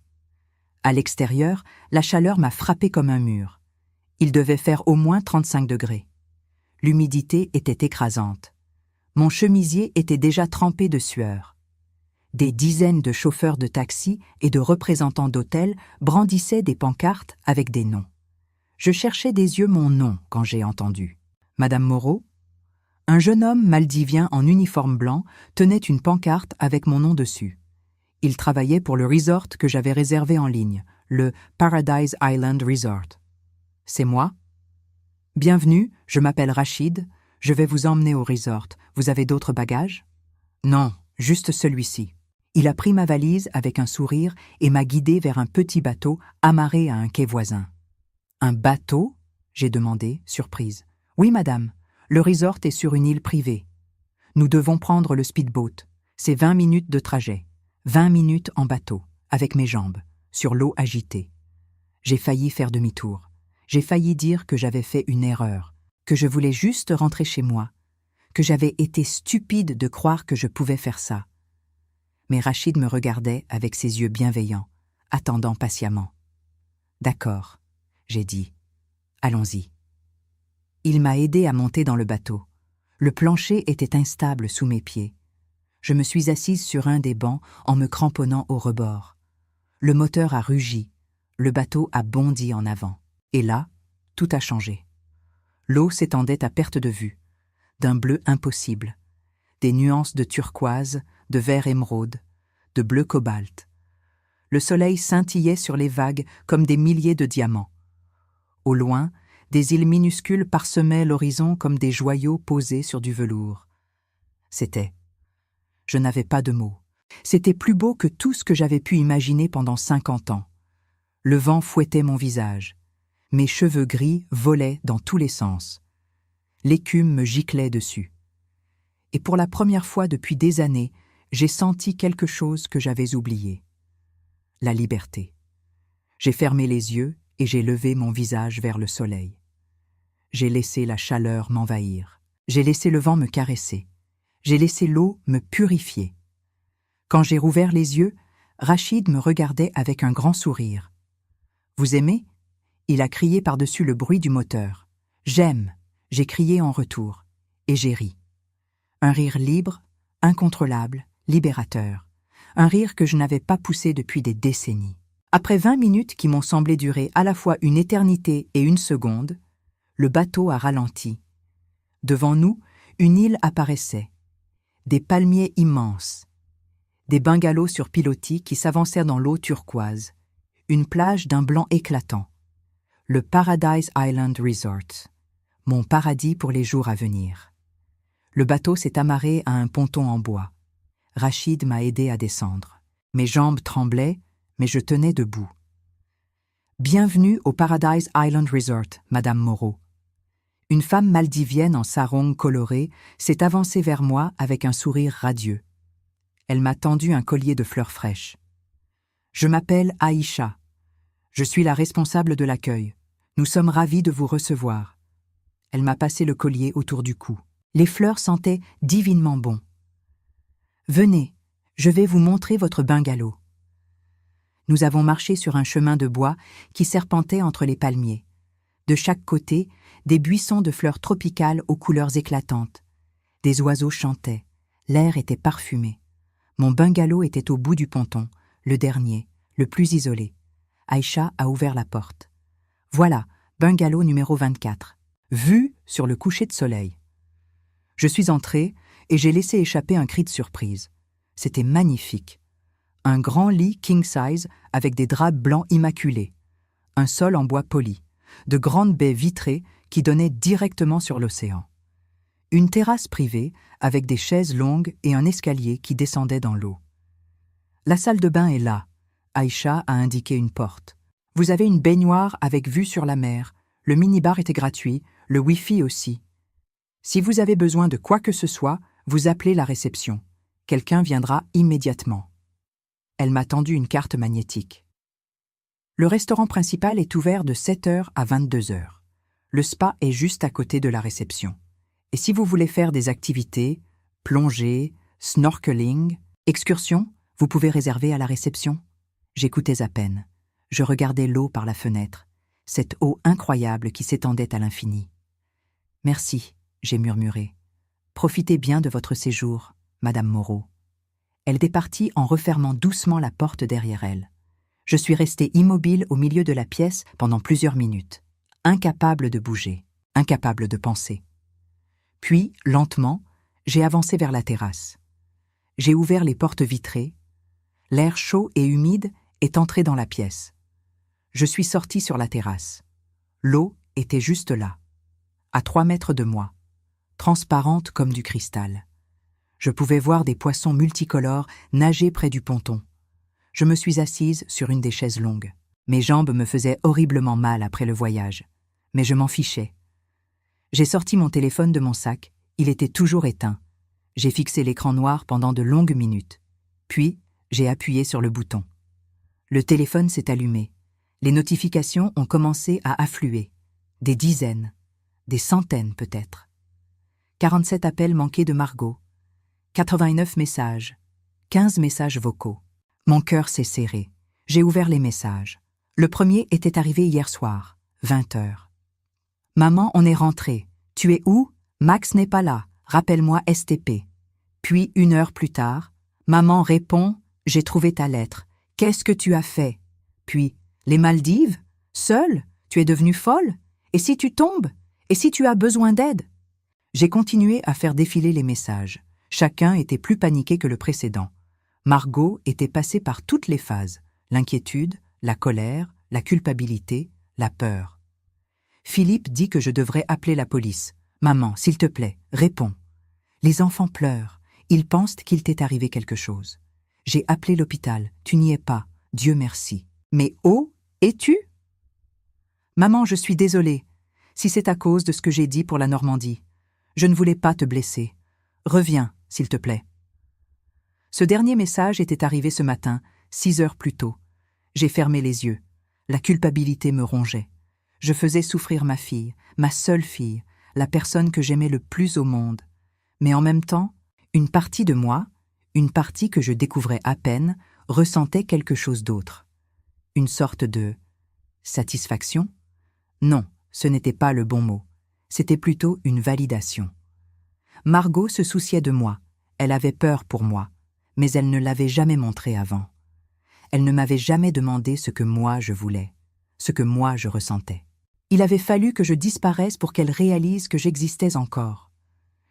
Speaker 1: À l'extérieur, la chaleur m'a frappé comme un mur. Il devait faire au moins 35 degrés. L'humidité était écrasante. Mon chemisier était déjà trempé de sueur. Des dizaines de chauffeurs de taxi et de représentants d'hôtels brandissaient des pancartes avec des noms. Je cherchais des yeux mon nom quand j'ai entendu. Madame Moreau? Un jeune homme maldivien en uniforme blanc tenait une pancarte avec mon nom dessus. Il travaillait pour le resort que j'avais réservé en ligne, le Paradise Island Resort. C'est moi? Bienvenue, je m'appelle Rachid, je vais vous emmener au resort. Vous avez d'autres bagages? Non, juste celui-ci. Il a pris ma valise avec un sourire et m'a guidé vers un petit bateau amarré à un quai voisin. Un bateau? J'ai demandé, surprise. Oui, madame. Le resort est sur une île privée. Nous devons prendre le speedboat. C'est 20 minutes de trajet. 20 minutes en bateau, avec mes jambes, sur l'eau agitée. J'ai failli faire demi-tour. J'ai failli dire que j'avais fait une erreur, que je voulais juste rentrer chez moi, que j'avais été stupide de croire que je pouvais faire ça. Mais Rachid me regardait avec ses yeux bienveillants, attendant patiemment. « D'accord », j'ai dit. « Allons-y. » Il m'a aidé à monter dans le bateau. Le plancher était instable sous mes pieds. Je me suis assise sur un des bancs en me cramponnant au rebord. Le moteur a rugi, le bateau a bondi en avant. Et là, tout a changé. L'eau s'étendait à perte de vue, d'un bleu impossible, des nuances de turquoise, de vert émeraude, de bleu cobalt. Le soleil scintillait sur les vagues comme des milliers de diamants. Au loin, des îles minuscules parsemaient l'horizon comme des joyaux posés sur du velours. C'était. Je n'avais pas de mots. C'était plus beau que tout ce que j'avais pu imaginer pendant 50 ans. Le vent fouettait mon visage. Mes cheveux gris volaient dans tous les sens. L'écume me giclait dessus. Et pour la première fois depuis des années, j'ai senti quelque chose que j'avais oublié. La liberté. J'ai fermé les yeux et j'ai levé mon visage vers le soleil. J'ai laissé la chaleur m'envahir. J'ai laissé le vent me caresser. J'ai laissé l'eau me purifier. Quand j'ai rouvert les yeux, Rachid me regardait avec un grand sourire. « Vous aimez ?» Il a crié par-dessus le bruit du moteur. « J'aime !» J'ai crié en retour. Et j'ai ri. Un rire libre, incontrôlable, libérateur. Un rire que je n'avais pas poussé depuis des décennies. Après 20 minutes qui m'ont semblé durer à la fois une éternité et une seconde, le bateau a ralenti. Devant nous, une île apparaissait. Des palmiers immenses. Des bungalows sur pilotis qui s'avancèrent dans l'eau turquoise. Une plage d'un blanc éclatant. Le Paradise Island Resort. Mon paradis pour les jours à venir. Le bateau s'est amarré à un ponton en bois. Rachid m'a aidé à descendre. Mes jambes tremblaient, mais je tenais debout. « Bienvenue au Paradise Island Resort, Madame Moreau. » Une femme maldivienne en sarong coloré s'est avancée vers moi avec un sourire radieux. Elle m'a tendu un collier de fleurs fraîches. « Je m'appelle Aïcha. Je suis la responsable de l'accueil. Nous sommes ravis de vous recevoir. » Elle m'a passé le collier autour du cou. Les fleurs sentaient divinement bon. « Venez, je vais vous montrer votre bungalow. » Nous avons marché sur un chemin de bois qui serpentait entre les palmiers. De chaque côté, des buissons de fleurs tropicales aux couleurs éclatantes. Des oiseaux chantaient. L'air était parfumé. Mon bungalow était au bout du ponton, le dernier, le plus isolé. Aïcha a ouvert la porte. Voilà, bungalow numéro 24. Vue sur le coucher de soleil. Je suis entré et j'ai laissé échapper un cri de surprise. C'était magnifique. Un grand lit king size avec des draps blancs immaculés. Un sol en bois poli. De grandes baies vitrées qui donnaient directement sur l'océan. Une terrasse privée avec des chaises longues et un escalier qui descendait dans l'eau. La salle de bain est là. Aïcha a indiqué une porte. Vous avez une baignoire avec vue sur la mer. Le minibar était gratuit, le Wi-Fi aussi. Si vous avez besoin de quoi que ce soit, vous appelez la réception. Quelqu'un viendra immédiatement. Elle m'a tendu une carte magnétique. Le restaurant principal est ouvert de 7h à 22h. Le spa est juste à côté de la réception. Et si vous voulez faire des activités, plongée, snorkeling, Excursion, vous pouvez réserver à la réception. J'écoutais à peine. Je regardais l'eau par la fenêtre, cette eau incroyable qui s'étendait à l'infini. Merci, j'ai murmuré. Profitez bien de votre séjour, Madame Moreau. Elle départit en refermant doucement la porte derrière elle. Je suis resté immobile au milieu de la pièce pendant plusieurs minutes, incapable de bouger, incapable de penser. Puis, lentement, j'ai avancé vers la terrasse. J'ai ouvert les portes vitrées. L'air chaud et humide est entré dans la pièce. Je suis sorti sur la terrasse. L'eau était juste là, à 3 mètres de moi, transparente comme du cristal. Je pouvais voir des poissons multicolores nager près du ponton. Je me suis assise sur une des chaises longues. Mes jambes me faisaient horriblement mal après le voyage, mais je m'en fichais. J'ai sorti mon téléphone de mon sac, il était toujours éteint. J'ai fixé l'écran noir pendant de longues minutes. Puis, j'ai appuyé sur le bouton. Le téléphone s'est allumé. Les notifications ont commencé à affluer. Des dizaines, des centaines peut-être. 47 appels manqués de Margot. 89 messages. 15 messages vocaux. Mon cœur s'est serré. J'ai ouvert les messages. Le premier était arrivé hier soir, 20h. Maman, on est rentré. Tu es où? Max n'est pas là. Rappelle-moi STP. Puis, 1 heure plus tard, maman répond, j'ai trouvé ta lettre. Qu'est-ce que tu as fait? Puis, les Maldives? Seule? Tu es devenue folle? Et si tu tombes? Et si tu as besoin d'aide? J'ai continué à faire défiler les messages. Chacun était plus paniqué que le précédent. Margot était passée par toutes les phases. L'inquiétude, la colère, la culpabilité, la peur. Philippe dit que je devrais appeler la police. Maman, s'il te plaît, réponds. Les enfants pleurent. Ils pensent qu'il t'est arrivé quelque chose. J'ai appelé l'hôpital. Tu n'y es pas. Dieu merci. Mais où es-tu? Maman, je suis désolée. Si c'est à cause de ce que j'ai dit pour la Normandie. Je ne voulais pas te blesser. Reviens, s'il te plaît. Ce dernier message était arrivé ce matin, 6 heures plus tôt. J'ai fermé les yeux. La culpabilité me rongeait. Je faisais souffrir ma fille, ma seule fille, la personne que j'aimais le plus au monde. Mais en même temps, une partie de moi, une partie que je découvrais à peine, ressentait quelque chose d'autre. Une sorte de satisfaction? Non, ce n'était pas le bon mot. C'était plutôt une validation. Margot se souciait de moi. Elle avait peur pour moi, mais elle ne l'avait jamais montré avant. Elle ne m'avait jamais demandé ce que moi je voulais, ce que moi je ressentais. Il avait fallu que je disparaisse pour qu'elle réalise que j'existais encore.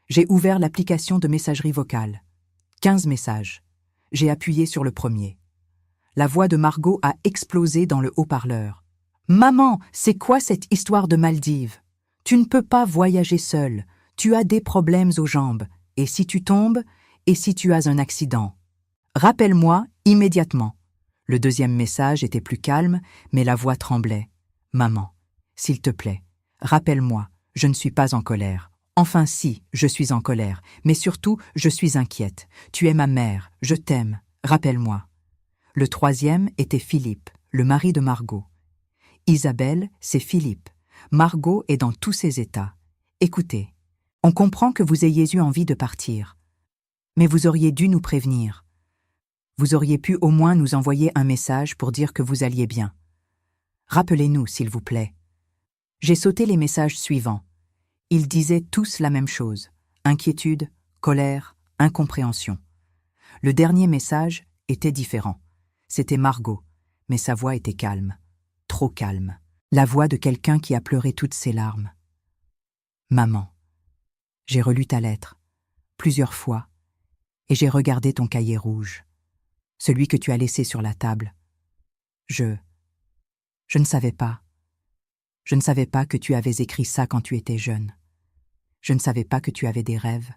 Speaker 1: J'ai ouvert l'application de messagerie vocale. 15 messages. J'ai appuyé sur le premier. La voix de Margot a explosé dans le haut-parleur. « Maman, c'est quoi cette histoire de Maldives? Tu ne peux pas voyager seule. Tu as des problèmes aux jambes. Et si tu tombes? Et si tu as un accident? Rappelle-moi immédiatement. » Le deuxième message était plus calme, mais la voix tremblait. « Maman, s'il te plaît, rappelle-moi, je ne suis pas en colère. Enfin si, je suis en colère, mais surtout, je suis inquiète. Tu es ma mère, je t'aime, rappelle-moi. » Le troisième était Philippe, le mari de Margot. « Isabelle, c'est Philippe. Margot est dans tous ses états. Écoutez, on comprend que vous ayez eu envie de partir. Mais vous auriez dû nous prévenir. Vous auriez pu au moins nous envoyer un message pour dire que vous alliez bien. Rappelez-nous, s'il vous plaît. » J'ai sauté les messages suivants. Ils disaient tous la même chose. Inquiétude, colère, incompréhension. Le dernier message était différent. C'était Margot, mais sa voix était calme. Trop calme. La voix de quelqu'un qui a pleuré toutes ses larmes. « Maman, j'ai relu ta lettre, plusieurs fois, et j'ai regardé ton cahier rouge, celui que tu as laissé sur la table. Je ne savais pas. Je ne savais pas que tu avais écrit ça quand tu étais jeune. Je ne savais pas que tu avais des rêves.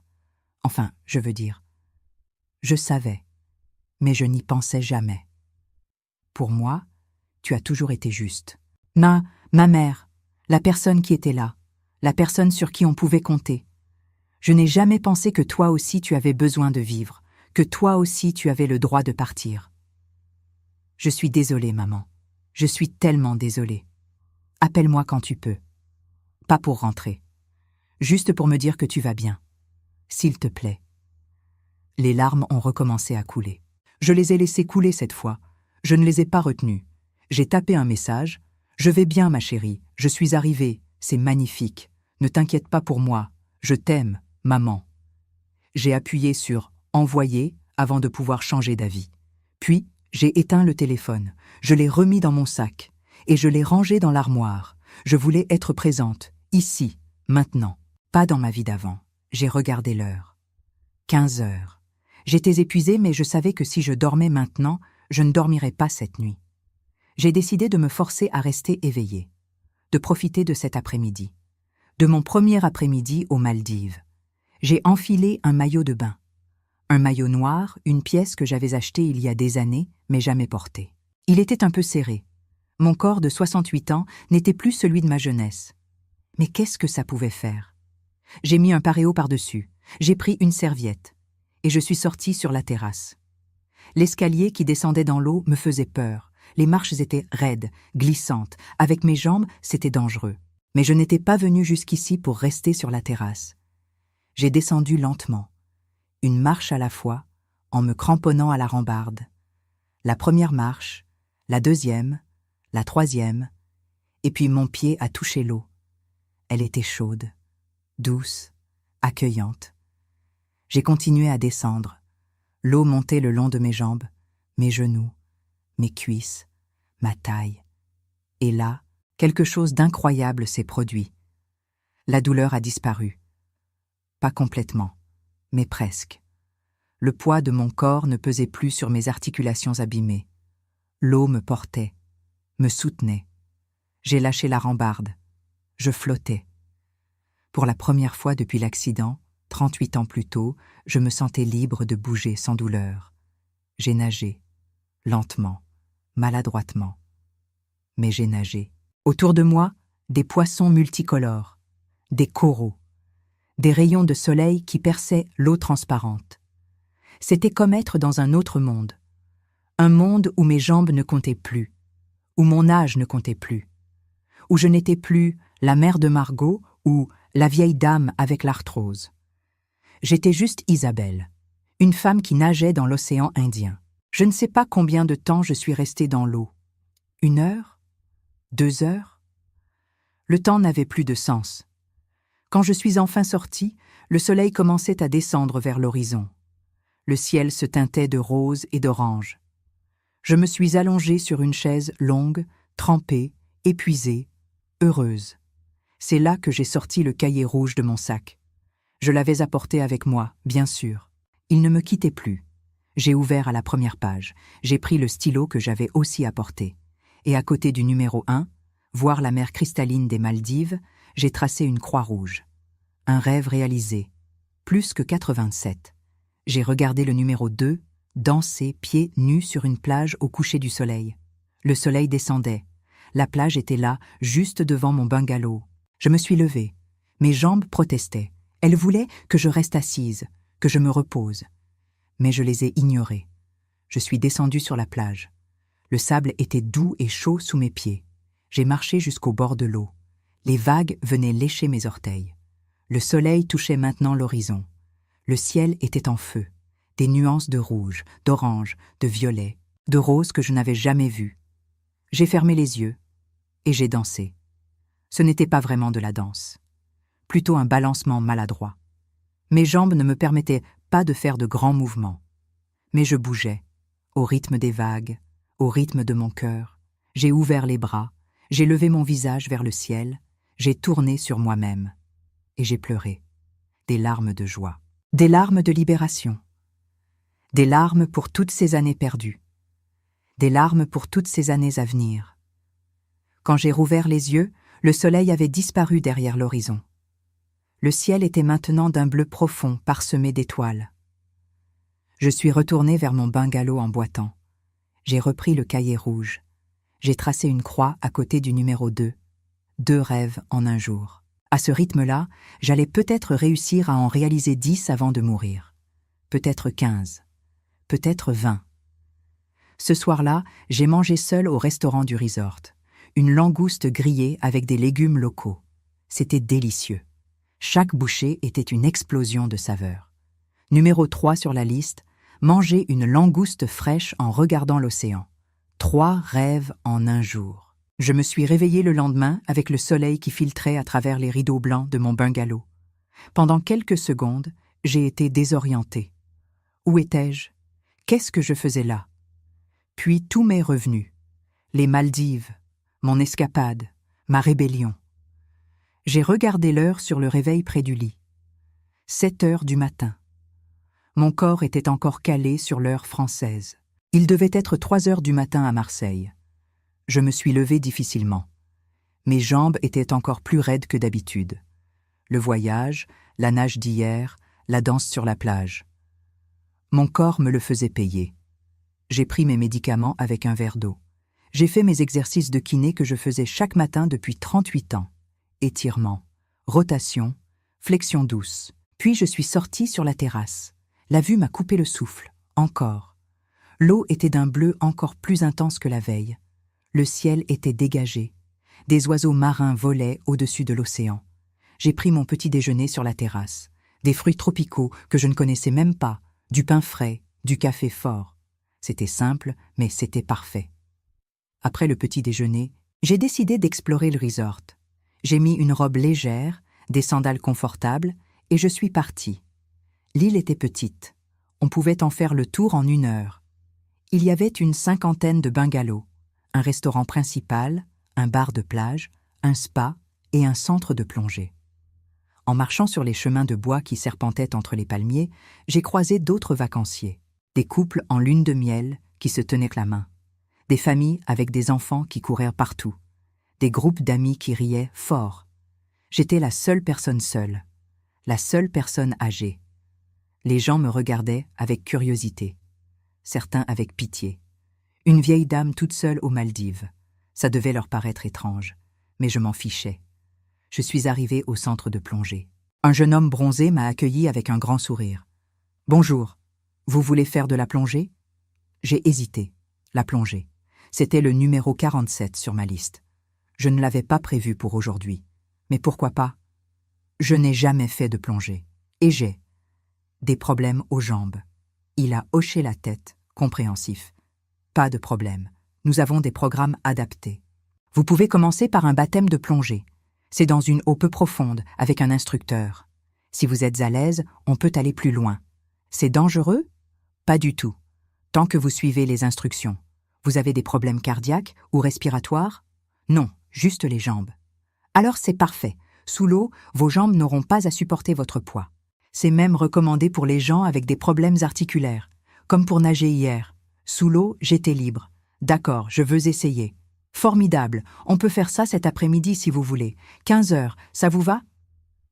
Speaker 1: Enfin, je veux dire, je savais, mais je n'y pensais jamais. Pour moi, tu as toujours été juste. Ma mère, la personne qui était là, la personne sur qui on pouvait compter. Je n'ai jamais pensé que toi aussi tu avais besoin de vivre, que toi aussi tu avais le droit de partir. Je suis désolée, maman. Je suis tellement désolée. Appelle-moi quand tu peux. Pas pour rentrer. Juste pour me dire que tu vas bien. S'il te plaît. Les larmes ont recommencé à couler. Je les ai laissées couler cette fois. Je ne les ai pas retenues. J'ai tapé un message. « Je vais bien, ma chérie. Je suis arrivée. C'est magnifique. Ne t'inquiète pas pour moi. Je t'aime, maman. » J'ai appuyé sur « Envoyer » avant de pouvoir changer d'avis. Puis, j'ai éteint le téléphone. Je l'ai remis dans mon sac. Et je l'ai rangé dans l'armoire. Je voulais être présente, ici, maintenant. Pas dans ma vie d'avant. J'ai regardé l'heure. 15 heures. J'étais épuisée, mais je savais que si je dormais maintenant, je ne dormirais pas cette nuit. J'ai décidé de me forcer à rester éveillée, de profiter de cet après-midi, de mon premier après-midi aux Maldives. J'ai enfilé un maillot de bain. Un maillot noir, une pièce que j'avais achetée il y a des années, mais jamais portée. Il était un peu serré. Mon corps de 68 ans n'était plus celui de ma jeunesse. Mais qu'est-ce que ça pouvait faire? J'ai mis un paréo par-dessus, j'ai pris une serviette, et je suis sortie sur la terrasse. L'escalier qui descendait dans l'eau me faisait peur. Les marches étaient raides, glissantes. Avec mes jambes, c'était dangereux. Mais je n'étais pas venue jusqu'ici pour rester sur la terrasse. J'ai descendu lentement, une marche à la fois, en me cramponnant à la rambarde. La première marche, la deuxième, la troisième, et puis mon pied a touché l'eau. Elle était chaude, douce, accueillante. J'ai continué à descendre. L'eau montait le long de mes jambes, mes genoux, mes cuisses, ma taille. Et là, quelque chose d'incroyable s'est produit. La douleur a disparu. Pas complètement, mais presque. Le poids de mon corps ne pesait plus sur mes articulations abîmées. L'eau me portait, me soutenait. J'ai lâché la rambarde. Je flottais. Pour la première fois depuis l'accident, 38 ans plus tôt, je me sentais libre de bouger sans douleur. J'ai nagé, lentement, maladroitement. Mais j'ai nagé. Autour de moi, des poissons multicolores, des coraux, des rayons de soleil qui perçaient l'eau transparente. C'était comme être dans un autre monde. Un monde où mes jambes ne comptaient plus, où mon âge ne comptait plus, où je n'étais plus la mère de Margot ou la vieille dame avec l'arthrose. J'étais juste Isabelle, une femme qui nageait dans l'océan Indien. Je ne sais pas combien de temps je suis restée dans l'eau. 1 heure? 2 heures? Le temps n'avait plus de sens. Quand je suis enfin sortie, le soleil commençait à descendre vers l'horizon. Le ciel se teintait de rose et d'orange. Je me suis allongée sur une chaise longue, trempée, épuisée, heureuse. C'est là que j'ai sorti le cahier rouge de mon sac. Je l'avais apporté avec moi, bien sûr. Il ne me quittait plus. J'ai ouvert à la première page. J'ai pris le stylo que j'avais aussi apporté. Et à côté du numéro 1, voir la mer cristalline des Maldives, j'ai tracé une croix rouge. Un rêve réalisé. Plus que 87. J'ai regardé le numéro 2, danser pieds nus sur une plage au coucher du soleil. Le soleil descendait. La plage était là, juste devant mon bungalow. Je me suis levée. Mes jambes protestaient. Elles voulaient que je reste assise, que je me repose. Mais je les ai ignorées. Je suis descendue sur la plage. Le sable était doux et chaud sous mes pieds. J'ai marché jusqu'au bord de l'eau. Les vagues venaient lécher mes orteils. Le soleil touchait maintenant l'horizon. Le ciel était en feu. Des nuances de rouge, d'orange, de violet, de rose que je n'avais jamais vues. J'ai fermé les yeux et j'ai dansé. Ce n'était pas vraiment de la danse. Plutôt un balancement maladroit. Mes jambes ne me permettaient pas de faire de grands mouvements. Mais je bougeais, au rythme des vagues, au rythme de mon cœur. J'ai ouvert les bras, j'ai levé mon visage vers le ciel, j'ai tourné sur moi-même. Et j'ai pleuré. Des larmes de joie. Des larmes de libération. Des larmes pour toutes ces années perdues. Des larmes pour toutes ces années à venir. Quand j'ai rouvert les yeux, le soleil avait disparu derrière l'horizon. Le ciel était maintenant d'un bleu profond parsemé d'étoiles. Je suis retournée vers mon bungalow en boitant. J'ai repris le cahier rouge. J'ai tracé une croix à côté du numéro 2. 2 rêves en un jour. À ce rythme-là, j'allais peut-être réussir à en réaliser 10 avant de mourir. Peut-être 15. Peut-être 20. Ce soir-là, j'ai mangé seule au restaurant du resort. Une langouste grillée avec des légumes locaux. C'était délicieux. Chaque bouchée était une explosion de saveurs. Numéro 3 sur la liste, manger une langouste fraîche en regardant l'océan. 3 rêves en un jour. Je me suis réveillée le lendemain avec le soleil qui filtrait à travers les rideaux blancs de mon bungalow. Pendant quelques secondes, j'ai été désorientée. Où étais-je? Qu'est-ce que je faisais là? Puis tout m'est revenu. Les Maldives, mon escapade, ma rébellion. J'ai regardé l'heure sur le réveil près du lit. 7 heures du matin. Mon corps était encore calé sur l'heure française. Il devait être 3 heures du matin à Marseille. Je me suis levée difficilement. Mes jambes étaient encore plus raides que d'habitude. Le voyage, la nage d'hier, la danse sur la plage. Mon corps me le faisait payer. J'ai pris mes médicaments avec un verre d'eau. J'ai fait mes exercices de kiné que je faisais chaque matin depuis 38 ans. Étirement, rotation, flexion douce. Puis je suis sortie sur la terrasse. La vue m'a coupé le souffle, encore. L'eau était d'un bleu encore plus intense que la veille. Le ciel était dégagé. Des oiseaux marins volaient au-dessus de l'océan. J'ai pris mon petit déjeuner sur la terrasse. Des fruits tropicaux que je ne connaissais même pas, du pain frais, du café fort. C'était simple, mais c'était parfait. Après le petit déjeuner, j'ai décidé d'explorer le resort. J'ai mis une robe légère, des sandales confortables, et je suis partie. L'île était petite. On pouvait en faire le tour en 1 heure. Il y avait une 50aine de bungalows, un restaurant principal, un bar de plage, un spa et un centre de plongée. En marchant sur les chemins de bois qui serpentaient entre les palmiers, j'ai croisé d'autres vacanciers, des couples en lune de miel qui se tenaient la main, des familles avec des enfants qui couraient partout, des groupes d'amis qui riaient fort. J'étais la seule personne seule, la seule personne âgée. Les gens me regardaient avec curiosité, certains avec pitié. Une vieille dame toute seule aux Maldives. Ça devait leur paraître étrange, mais je m'en fichais. Je suis arrivée au centre de plongée. Un jeune homme bronzé m'a accueilli avec un grand sourire. « Bonjour, vous voulez faire de la plongée ?» J'ai hésité. La plongée. C'était le numéro 47 sur ma liste. Je ne l'avais pas prévu pour aujourd'hui. Mais pourquoi pas? Je n'ai jamais fait de plongée. Et j'ai des problèmes aux jambes. Il a hoché la tête, compréhensif. Pas de problème. Nous avons des programmes adaptés. Vous pouvez commencer par un baptême de plongée. C'est dans une eau peu profonde, avec un instructeur. Si vous êtes à l'aise, on peut aller plus loin. C'est dangereux? Pas du tout. Tant que vous suivez les instructions. Vous avez des problèmes cardiaques ou respiratoires? Non, juste les jambes. Alors c'est parfait. Sous l'eau, vos jambes n'auront pas à supporter votre poids. C'est même recommandé pour les gens avec des problèmes articulaires, comme pour nager hier. Sous l'eau, j'étais libre. D'accord, je veux essayer. Formidable, on peut faire ça cet après-midi si vous voulez. 15 heures, ça vous va?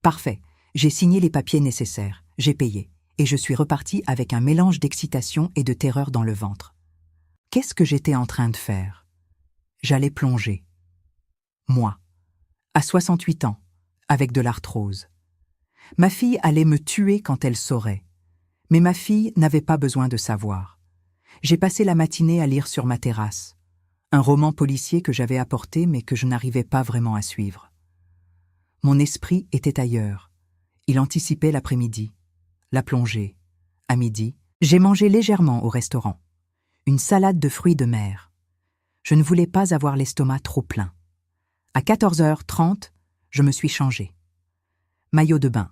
Speaker 1: Parfait, j'ai signé les papiers nécessaires, j'ai payé, et je suis reparti avec un mélange d'excitation et de terreur dans le ventre. Qu'est-ce que j'étais en train de faire? J'allais plonger. Moi, à 68 ans, avec de l'arthrose. Ma fille allait me tuer quand elle saurait. Mais ma fille n'avait pas besoin de savoir. J'ai passé la matinée à lire sur ma terrasse. Un roman policier que j'avais apporté mais que je n'arrivais pas vraiment à suivre. Mon esprit était ailleurs. Il anticipait l'après-midi, la plongée. À midi, j'ai mangé légèrement au restaurant. Une salade de fruits de mer. Je ne voulais pas avoir l'estomac trop plein. À 14h30, je me suis changée. Maillot de bain,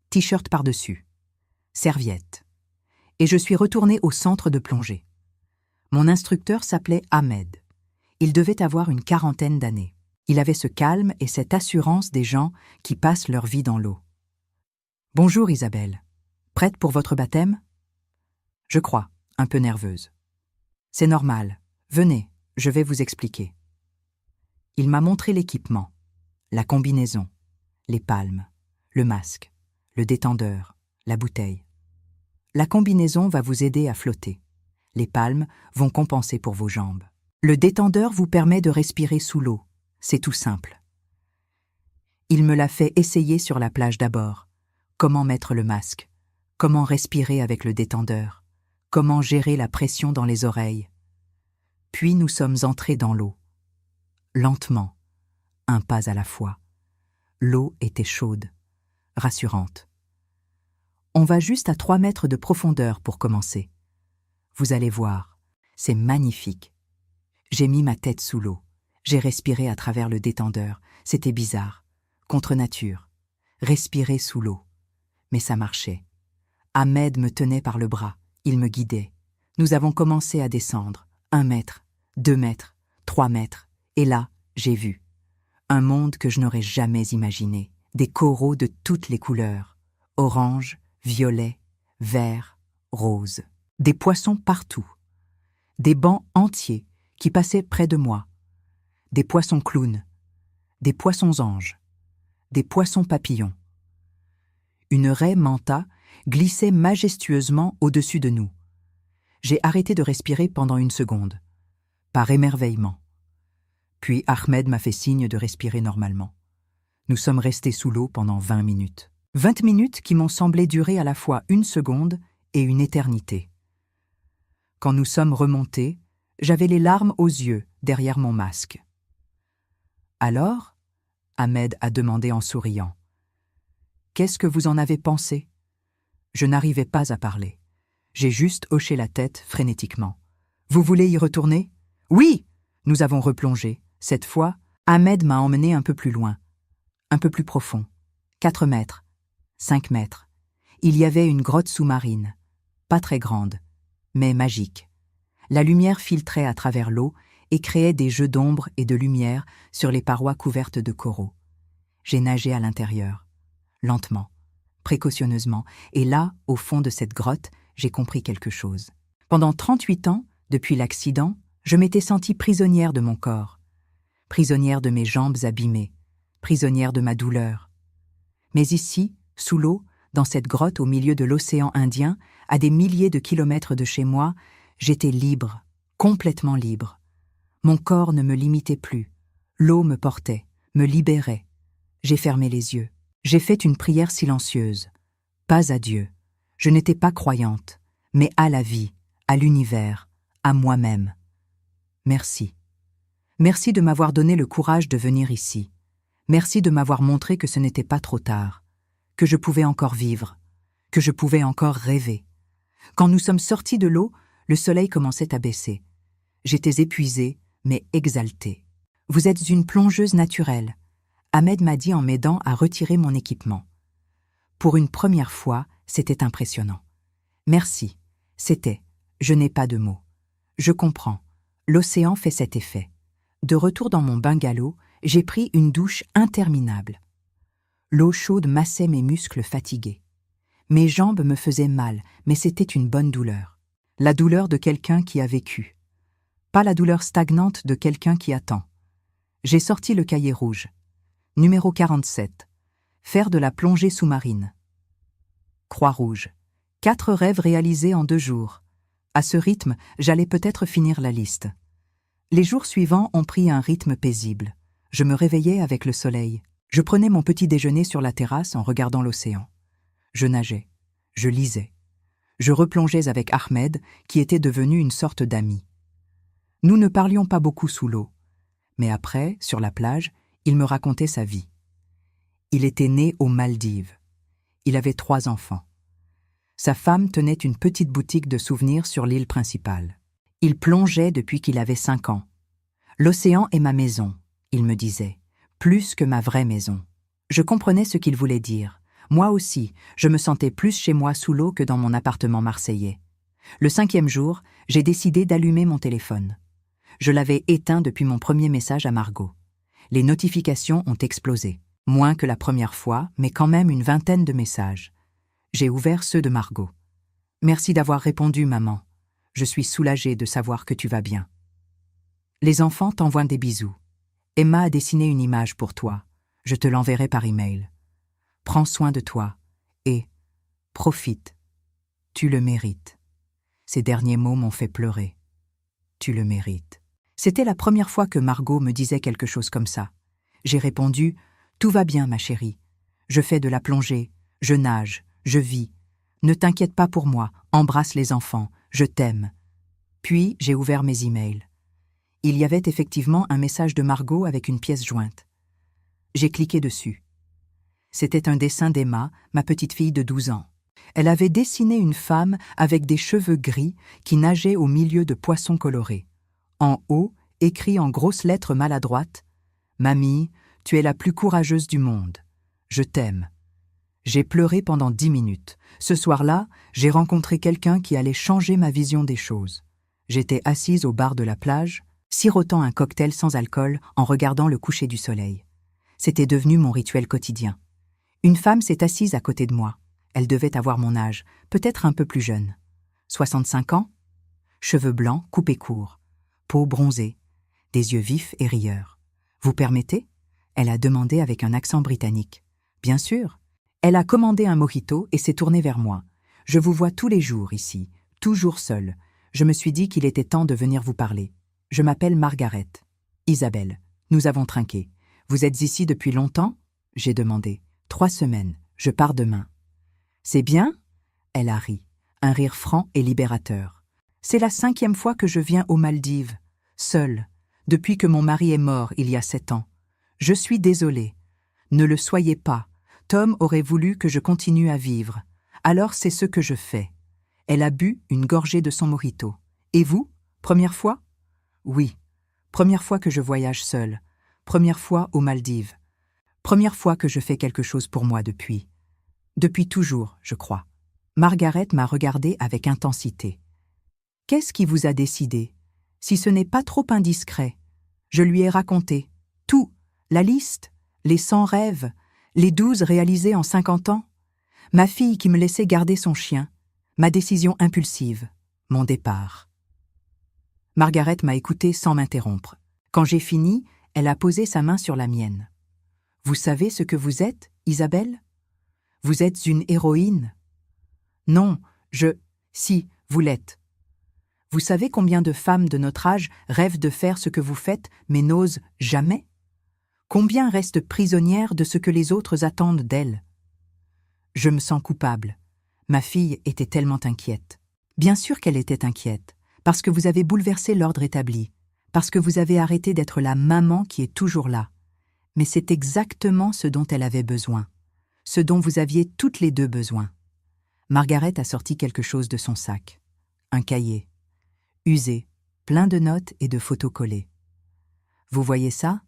Speaker 1: t-shirt par-dessus, serviette. Et je suis retournée au centre de plongée. Mon instructeur s'appelait Ahmed. Il devait avoir une 40aine d'années. Il avait ce calme et cette assurance des gens qui passent leur vie dans l'eau. « Bonjour Isabelle. Prête pour votre baptême ?» Je crois, un peu nerveuse. « C'est normal. Venez, je vais vous expliquer. » Il m'a montré l'équipement, la combinaison, les palmes, le masque, le détendeur, la bouteille. La combinaison va vous aider à flotter. Les palmes vont compenser pour vos jambes. Le détendeur vous permet de respirer sous l'eau. C'est tout simple. Il me l'a fait essayer sur la plage d'abord. Comment mettre le masque? Comment respirer avec le détendeur? Comment gérer la pression dans les oreilles? Puis nous sommes entrés dans l'eau. Lentement, un pas à la fois. L'eau était chaude, rassurante. On va juste à 3 mètres de profondeur pour commencer. Vous allez voir, c'est magnifique. J'ai mis ma tête sous l'eau. J'ai respiré à travers le détendeur. C'était bizarre. Contre nature. Respirer sous l'eau. Mais ça marchait. Ahmed me tenait par le bras. Il me guidait. Nous avons commencé à descendre. 1 mètre, 2 mètres, 3 mètres. Et là, j'ai vu. Un monde que je n'aurais jamais imaginé. Des coraux de toutes les couleurs. Orange, violet, vert, rose. Des poissons partout. Des bancs entiers qui passaient près de moi. Des poissons clowns. Des poissons anges. Des poissons papillons. Une raie manta glissait majestueusement au-dessus de nous. J'ai arrêté de respirer pendant 1 seconde, par émerveillement. Puis Ahmed m'a fait signe de respirer normalement. Nous sommes restés sous l'eau pendant 20 minutes. 20 minutes qui m'ont semblé durer à la fois 1 seconde et une éternité. Quand nous sommes remontés, j'avais les larmes aux yeux derrière mon masque. « Alors ?» Ahmed a demandé en souriant. « Qu'est-ce que vous en avez pensé ?» Je n'arrivais pas à parler. J'ai juste hoché la tête frénétiquement. « Vous voulez y retourner ?»« Oui !» Nous avons replongé. Cette fois, Ahmed m'a emmené un peu plus loin, un peu plus profond. 4 mètres, 5 mètres. Il y avait une grotte sous-marine, pas très grande, mais magique. La lumière filtrait à travers l'eau et créait des jeux d'ombre et de lumière sur les parois couvertes de coraux. J'ai nagé à l'intérieur, lentement, précautionneusement, et là, au fond de cette grotte, j'ai compris quelque chose. Pendant 38 ans, depuis l'accident, je m'étais sentie prisonnière de mon corps, prisonnière de mes jambes abîmées, prisonnière de ma douleur. Mais ici, sous l'eau, dans cette grotte au milieu de l'océan Indien, à des milliers de kilomètres de chez moi, j'étais libre, complètement libre. Mon corps ne me limitait plus. L'eau me portait, me libérait. J'ai fermé les yeux. J'ai fait une prière silencieuse. Pas à Dieu. Je n'étais pas croyante, mais à la vie, à l'univers, à moi-même. Merci. Merci de m'avoir donné le courage de venir ici. Merci de m'avoir montré que ce n'était pas trop tard, que je pouvais encore vivre, que je pouvais encore rêver. Quand nous sommes sortis de l'eau, le soleil commençait à baisser. J'étais épuisée, mais exaltée. « Vous êtes une plongeuse naturelle », Ahmed m'a dit en m'aidant à retirer mon équipement. Pour une première fois, c'était impressionnant. Merci, c'était, je n'ai pas de mots. Je comprends, l'océan fait cet effet. De retour dans mon bungalow, j'ai pris une douche interminable. L'eau chaude massait mes muscles fatigués. Mes jambes me faisaient mal, mais c'était une bonne douleur. La douleur de quelqu'un qui a vécu. Pas la douleur stagnante de quelqu'un qui attend. J'ai sorti le cahier rouge. Numéro 47. Faire de la plongée sous-marine. Croix rouge. 4 rêves réalisés en 2 jours. À ce rythme, j'allais peut-être finir la liste. Les jours suivants ont pris un rythme paisible. Je me réveillais avec le soleil. Je prenais mon petit déjeuner sur la terrasse en regardant l'océan. Je nageais. Je lisais. Je replongeais avec Ahmed, qui était devenu une sorte d'ami. Nous ne parlions pas beaucoup sous l'eau. Mais après, sur la plage, il me racontait sa vie. Il était né aux Maldives. Il avait 3 enfants. Sa femme tenait une petite boutique de souvenirs sur l'île principale. Il plongeait depuis qu'il avait 5 ans. L'océan est ma maison, il me disait, plus que ma vraie maison. Je comprenais ce qu'il voulait dire. Moi aussi, je me sentais plus chez moi sous l'eau que dans mon appartement marseillais. Le 5e jour, j'ai décidé d'allumer mon téléphone. Je l'avais éteint depuis mon premier message à Margot. Les notifications ont explosé. Moins que la première fois, mais quand même une 20aine de messages. J'ai ouvert ceux de Margot. « Merci d'avoir répondu, maman. Je suis soulagée de savoir que tu vas bien. Les enfants t'envoient des bisous. Emma a dessiné une image pour toi. Je te l'enverrai par email. Prends soin de toi et profite. Tu le mérites. » Ces derniers mots m'ont fait pleurer. Tu le mérites. C'était la première fois que Margot me disait quelque chose comme ça. J'ai répondu « Tout va bien, ma chérie. Je fais de la plongée, je nage, je vis. Ne t'inquiète pas pour moi, embrasse les enfants, je t'aime. » Puis j'ai ouvert mes emails. Il y avait effectivement un message de Margot avec une pièce jointe. J'ai cliqué dessus. C'était un dessin d'Emma, ma petite fille de 12 ans. Elle avait dessiné une femme avec des cheveux gris qui nageait au milieu de poissons colorés. En haut, écrit en grosses lettres maladroites, « Mamie, tu es la plus courageuse du monde. Je t'aime. » J'ai pleuré pendant 10 minutes. Ce soir-là, j'ai rencontré quelqu'un qui allait changer ma vision des choses. J'étais assise au bar de la plage, sirotant un cocktail sans alcool en regardant le coucher du soleil. C'était devenu mon rituel quotidien. Une femme s'est assise à côté de moi. Elle devait avoir mon âge, peut-être un peu plus jeune. 65 ans, cheveux blancs coupés courts, peau bronzée, des yeux vifs et rieurs. « Vous permettez ?» Elle a demandé avec un accent britannique. « Bien sûr. » Elle a commandé un mojito et s'est tournée vers moi. « Je vous vois tous les jours ici, toujours seule. Je me suis dit qu'il était temps de venir vous parler. Je m'appelle Margaret. Isabelle. Nous avons trinqué. Vous êtes ici depuis longtemps ?» J'ai demandé. « 3 semaines. Je pars demain. » « C'est bien ?» Elle a ri, un rire franc et libérateur. « C'est la 5e fois que je viens aux Maldives, seule, depuis que mon mari est mort il y a 7 ans. Je suis désolée. Ne le soyez pas. Tom aurait voulu que je continue à vivre. Alors c'est ce que je fais. » Elle a bu une gorgée de son mojito. « Et vous, première fois ?»« Oui, première fois que je voyage seule. Première fois aux Maldives. Première fois que je fais quelque chose pour moi depuis. Depuis toujours, je crois. » Margaret m'a regardée avec intensité. « Qu'est-ce qui vous a décidé? Si ce n'est pas trop indiscret. » Je lui ai raconté. Tout, la liste, les 100 rêves, les 12 réalisés en 50 ans, ma fille qui me laissait garder son chien, ma décision impulsive, mon départ. Margaret m'a écoutée sans m'interrompre. Quand j'ai fini, elle a posé sa main sur la mienne. « Vous savez ce que vous êtes, Isabelle? Vous êtes une héroïne. » « Non, si, vous l'êtes. Vous savez combien de femmes de notre âge rêvent de faire ce que vous faites, mais n'osent jamais? Combien restent prisonnières de ce que les autres attendent d'elles? Je me sens coupable. Ma fille était tellement inquiète. Bien sûr qu'elle était inquiète, parce que vous avez bouleversé l'ordre établi, parce que vous avez arrêté d'être la maman qui est toujours là. Mais c'est exactement ce dont elle avait besoin, ce dont vous aviez toutes les deux besoin. Margaret a sorti quelque chose de son sac. Un cahier, usé, plein de notes et de photos collées. Vous voyez ça?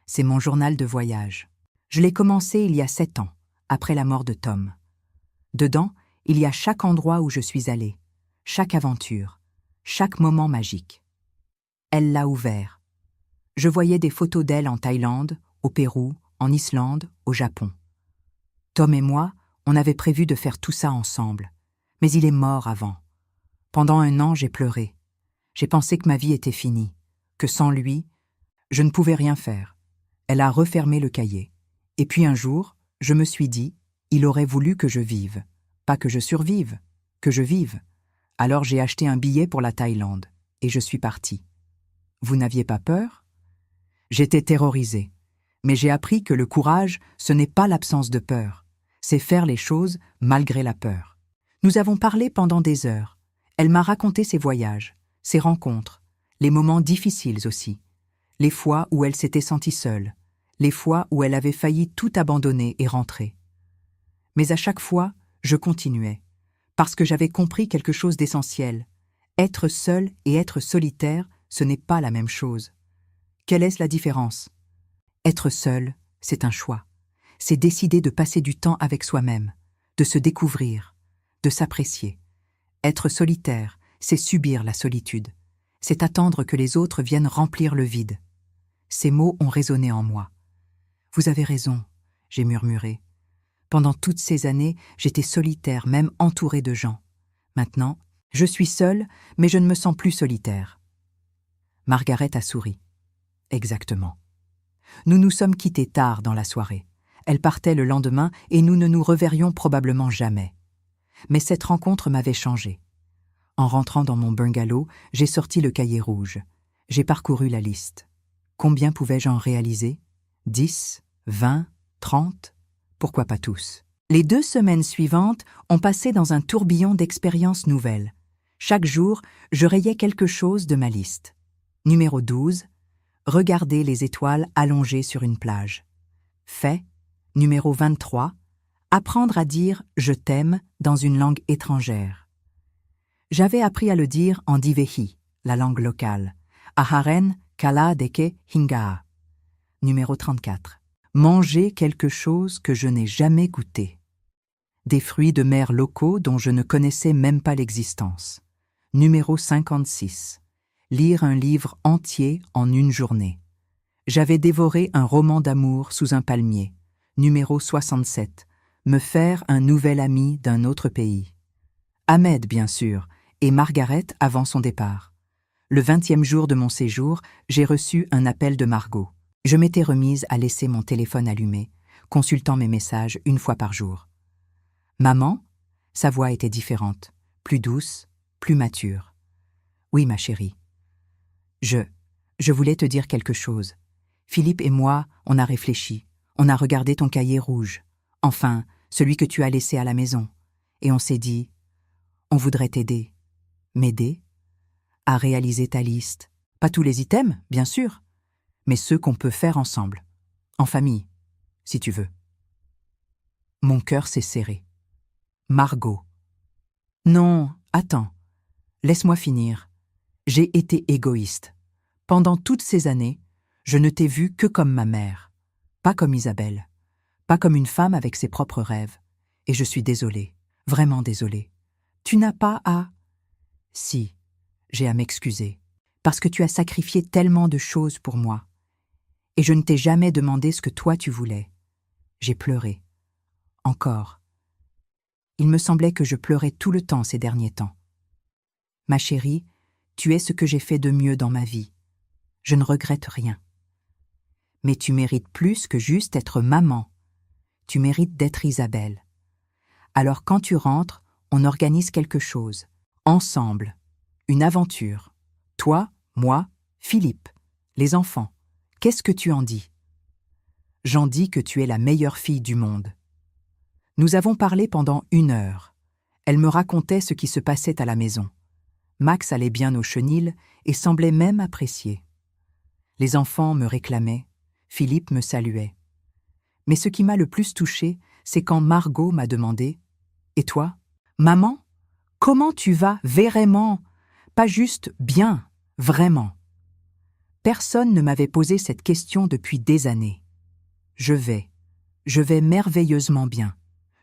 Speaker 1: C'est mon journal de voyage. Je l'ai commencé il y a 7 ans, après la mort de Tom. Dedans, il y a chaque endroit où je suis allée, chaque aventure, chaque moment magique. Elle l'a ouvert. Je voyais des photos d'elle en Thaïlande, au Pérou, en Islande, au Japon. Tom et moi, on avait prévu de faire tout ça ensemble. Mais il est mort avant. Pendant 1 an, j'ai pleuré. J'ai pensé que ma vie était finie, que sans lui, je ne pouvais rien faire. Elle a refermé le cahier. Et puis un jour, je me suis dit, il aurait voulu que je vive. Pas que je survive, que je vive. Alors j'ai acheté un billet pour la Thaïlande, et je suis partie. Vous n'aviez pas peur? J'étais terrorisée. Mais j'ai appris que le courage, ce n'est pas l'absence de peur. C'est faire les choses malgré la peur. Nous avons parlé pendant des heures. Elle m'a raconté ses voyages, ses rencontres, les moments difficiles aussi, les fois où elle s'était sentie seule, les fois où elle avait failli tout abandonner et rentrer. Mais à chaque fois, je continuais, parce que j'avais compris quelque chose d'essentiel. Être seul et être solitaire, ce n'est pas la même chose. Quelle est la différence? Être seul, c'est un choix. C'est décider de passer du temps avec soi-même, de se découvrir, de s'apprécier. Être solitaire, c'est subir la solitude. C'est attendre que les autres viennent remplir le vide. Ces mots ont résonné en moi. « Vous avez raison », j'ai murmuré. Pendant toutes ces années, j'étais solitaire, même entourée de gens. Maintenant, je suis seule, mais je ne me sens plus solitaire. Margaret a souri. Exactement. Nous nous sommes quittés tard dans la soirée. Elle partait le lendemain et nous ne nous reverrions probablement jamais. Mais cette rencontre m'avait changé. En rentrant dans mon bungalow, j'ai sorti le cahier rouge. J'ai parcouru la liste. Combien pouvais-je en réaliser? 10, 20, 30? Pourquoi pas tous? Les 2 semaines suivantes ont passé dans un tourbillon d'expériences nouvelles. Chaque jour, je rayais quelque chose de ma liste. Numéro 12, regarder les étoiles allongées sur une plage. Fait. Numéro 23, Apprendre à dire « je t'aime » dans une langue étrangère. J'avais appris à le dire en Divehi, la langue locale. Aharen kala deke hingaa. Numéro 34. Manger quelque chose que je n'ai jamais goûté. Des fruits de mer locaux dont je ne connaissais même pas l'existence. Numéro 56. Lire un livre entier en une journée. J'avais dévoré un roman d'amour sous un palmier. Numéro 67. Me faire un nouvel ami d'un autre pays. Ahmed, bien sûr, et Margaret avant son départ. Le 20e jour de mon séjour, j'ai reçu un appel de Margot. Je m'étais remise à laisser mon téléphone allumé, consultant mes messages une fois par jour. Maman, sa voix était différente, plus douce, plus mature. Oui, ma chérie. Je voulais te dire quelque chose. Philippe et moi, on a réfléchi. On a regardé ton cahier rouge. Enfin, celui que tu as laissé à la maison. Et on s'est dit, on voudrait t'aider. M'aider à réaliser ta liste. Pas tous les items, bien sûr, mais ceux qu'on peut faire ensemble. En famille, si tu veux. Mon cœur s'est serré. Margot. Non, attends. Laisse-moi finir. J'ai été égoïste. Pendant toutes ces années, je ne t'ai vue que comme ma mère, pas comme Isabelle, pas comme une femme avec ses propres rêves. Et je suis désolée, vraiment désolée. Tu n'as pas à... Si, j'ai à m'excuser, parce que tu as sacrifié tellement de choses pour moi. Et je ne t'ai jamais demandé ce que toi tu voulais. J'ai pleuré. Encore. Il me semblait que je pleurais tout le temps ces derniers temps. Ma chérie, tu es ce que j'ai fait de mieux dans ma vie. Je ne regrette rien. Mais tu mérites plus que juste être maman. Tu mérites d'être Isabelle. Alors quand tu rentres, on organise quelque chose. Ensemble. Une aventure. Toi, moi, Philippe, les enfants. Qu'est-ce que tu en dis? J'en dis que tu es la meilleure fille du monde. Nous avons parlé pendant 1 heure. Elle me racontait ce qui se passait à la maison. Max allait bien au chenil et semblait même apprécier. Les enfants me réclamaient, Philippe me saluait. Mais ce qui m'a le plus touchée, c'est quand Margot m'a demandé « Et toi, maman, comment tu vas vraiment? Pas juste bien, vraiment. » Personne ne m'avait posé cette question depuis des années. Je vais merveilleusement bien.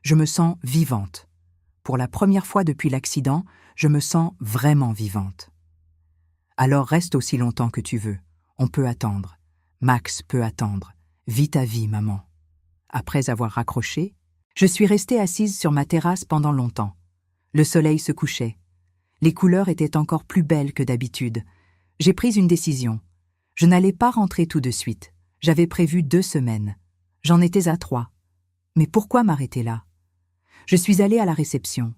Speaker 1: Je me sens vivante. Pour la première fois depuis l'accident, je me sens vraiment vivante. Alors reste aussi longtemps que tu veux. On peut attendre. Max peut attendre. Vis ta vie, maman. Après avoir raccroché, je suis restée assise sur ma terrasse pendant longtemps. Le soleil se couchait. Les couleurs étaient encore plus belles que d'habitude. J'ai pris une décision. Je n'allais pas rentrer tout de suite. J'avais prévu 2 semaines. J'en étais à 3. Mais pourquoi m'arrêter là? Je suis allée à la réception.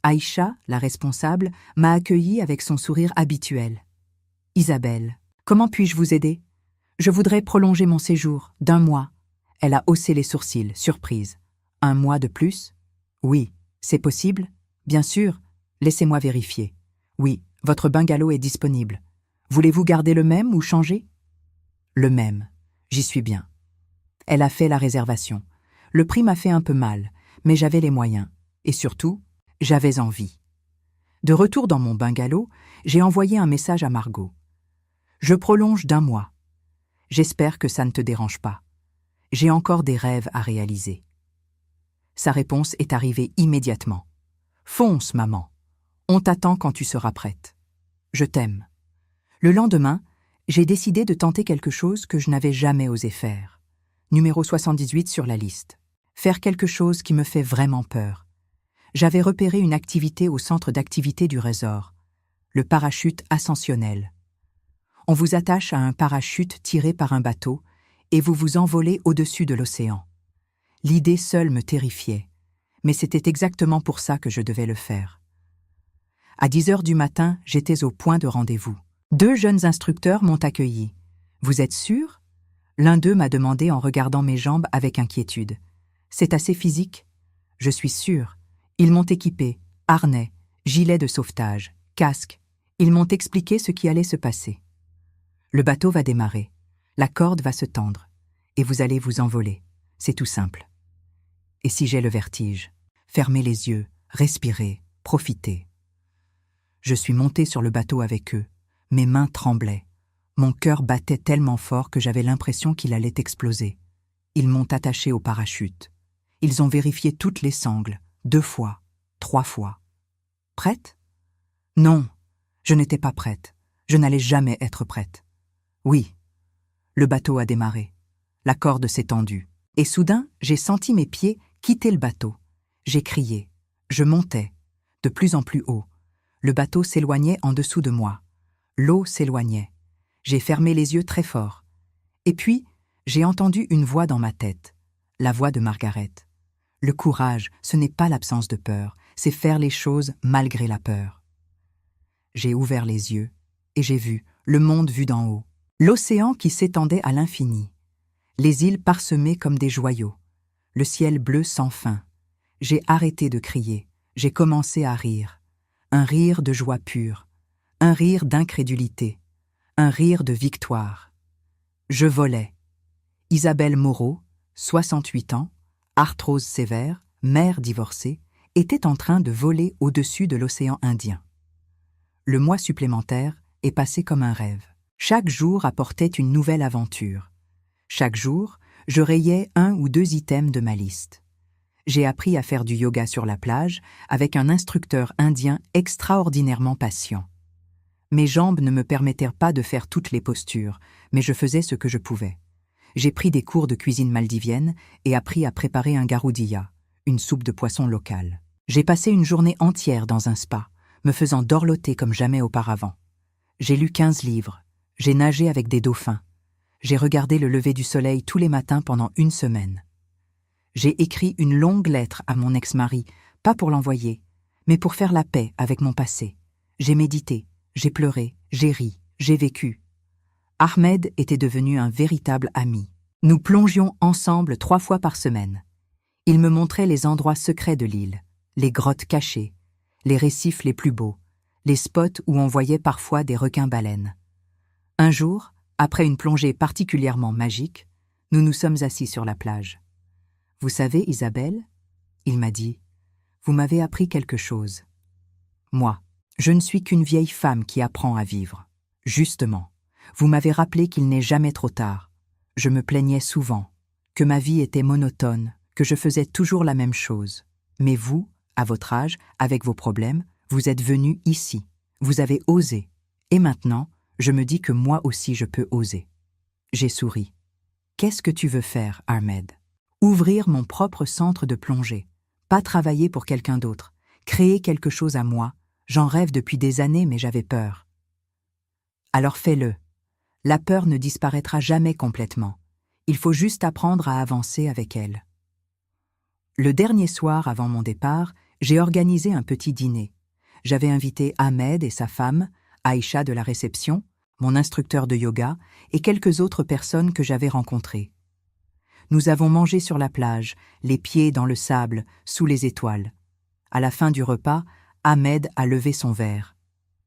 Speaker 1: Aïcha, la responsable, m'a accueillie avec son sourire habituel. « Isabelle, comment puis-je vous aider? Je voudrais prolonger mon séjour d'1 mois. » Elle a haussé les sourcils, surprise. « 1 mois de plus? Oui, c'est possible? Bien sûr. Laissez-moi vérifier. Oui, votre bungalow est disponible. Voulez-vous garder le même ou changer? Le même. J'y suis bien. Elle a fait la réservation. Le prix m'a fait un peu mal, mais j'avais les moyens. Et surtout, j'avais envie. De retour dans mon bungalow, j'ai envoyé un message à Margot. Je prolonge d'1 mois. J'espère que ça ne te dérange pas. J'ai encore des rêves à réaliser. Sa réponse est arrivée immédiatement. Fonce, maman. On t'attend quand tu seras prête. Je t'aime. Le lendemain, j'ai décidé de tenter quelque chose que je n'avais jamais osé faire. Numéro 78 sur la liste. Faire quelque chose qui me fait vraiment peur. J'avais repéré une activité au centre d'activité du resort. Le parachute ascensionnel. On vous attache à un parachute tiré par un bateau et vous vous envolez au-dessus de l'océan. L'idée seule me terrifiait, mais c'était exactement pour ça que je devais le faire. À 10 heures du matin, j'étais au point de rendez-vous. 2 jeunes instructeurs m'ont accueilli. « Vous êtes sûr ?» L'un d'eux m'a demandé en regardant mes jambes avec inquiétude. « C'est assez physique ?»« Je suis sûre. » Ils m'ont équipé, harnais, gilet de sauvetage, casque. Ils m'ont expliqué ce qui allait se passer. Le bateau va démarrer, la corde va se tendre, et vous allez vous envoler. C'est tout simple. Et si j'ai le vertige? Fermez les yeux, respirez, profitez. Je suis monté sur le bateau avec eux. Mes mains tremblaient. Mon cœur battait tellement fort que j'avais l'impression qu'il allait exploser. Ils m'ont attaché au parachute. Ils ont vérifié toutes les sangles, 2 fois, 3 fois. Prête? Non, je n'étais pas prête. Je n'allais jamais être prête. Oui. Le bateau a démarré. La corde s'est tendue. Et soudain, j'ai senti mes pieds quitter le bateau. J'ai crié. Je montais, de plus en plus haut. Le bateau s'éloignait en dessous de moi. L'eau s'éloignait. J'ai fermé les yeux très fort. Et puis, j'ai entendu une voix dans ma tête. La voix de Margaret. Le courage, ce n'est pas l'absence de peur, c'est faire les choses malgré la peur. J'ai ouvert les yeux et j'ai vu le monde vu d'en haut. L'océan qui s'étendait à l'infini. Les îles parsemées comme des joyaux. Le ciel bleu sans fin. J'ai arrêté de crier. J'ai commencé à rire. Un rire de joie pure. Un rire d'incrédulité. Un rire de victoire. Je volais. Isabelle Moreau, 68 ans, arthrose sévère, mère divorcée, était en train de voler au-dessus de l'océan Indien. Le mois supplémentaire est passé comme un rêve. Chaque jour apportait une nouvelle aventure. Chaque jour, je rayais 1 ou 2 items de ma liste. J'ai appris à faire du yoga sur la plage avec un instructeur indien extraordinairement patient. Mes jambes ne me permettèrent pas de faire toutes les postures, mais je faisais ce que je pouvais. J'ai pris des cours de cuisine maldivienne et appris à préparer un garoudiya, une soupe de poisson locale. J'ai passé une journée entière dans un spa, me faisant dorloter comme jamais auparavant. J'ai lu 15 livres, j'ai nagé avec des dauphins, j'ai regardé le lever du soleil tous les matins pendant 1 semaine. J'ai écrit une longue lettre à mon ex-mari, pas pour l'envoyer, mais pour faire la paix avec mon passé. J'ai médité, j'ai pleuré, j'ai ri, j'ai vécu. Ahmed était devenu un véritable ami. Nous plongions ensemble 3 fois par semaine. Il me montrait les endroits secrets de l'île, les grottes cachées, les récifs les plus beaux, les spots où on voyait parfois des requins-baleines. Un jour, après une plongée particulièrement magique, nous nous sommes assis sur la plage. « Vous savez, Isabelle ?» Il m'a dit, « Vous m'avez appris quelque chose. Moi, je ne suis qu'une vieille femme qui apprend à vivre. Justement, vous m'avez rappelé qu'il n'est jamais trop tard. Je me plaignais souvent, que ma vie était monotone, que je faisais toujours la même chose. Mais vous, à votre âge, avec vos problèmes, vous êtes venu ici. Vous avez osé. Et maintenant, je me dis que moi aussi je peux oser. » J'ai souri. « Qu'est-ce que tu veux faire, Ahmed ? Ouvrir mon propre centre de plongée. Pas travailler pour quelqu'un d'autre. Créer quelque chose à moi. J'en rêve depuis des années, mais j'avais peur. » Alors fais-le. La peur ne disparaîtra jamais complètement. Il faut juste apprendre à avancer avec elle. Le dernier soir avant mon départ, j'ai organisé un petit dîner. J'avais invité Ahmed et sa femme, Aïcha de la réception, mon instructeur de yoga et quelques autres personnes que j'avais rencontrées. Nous avons mangé sur la plage, les pieds dans le sable, sous les étoiles. À la fin du repas, Ahmed a levé son verre.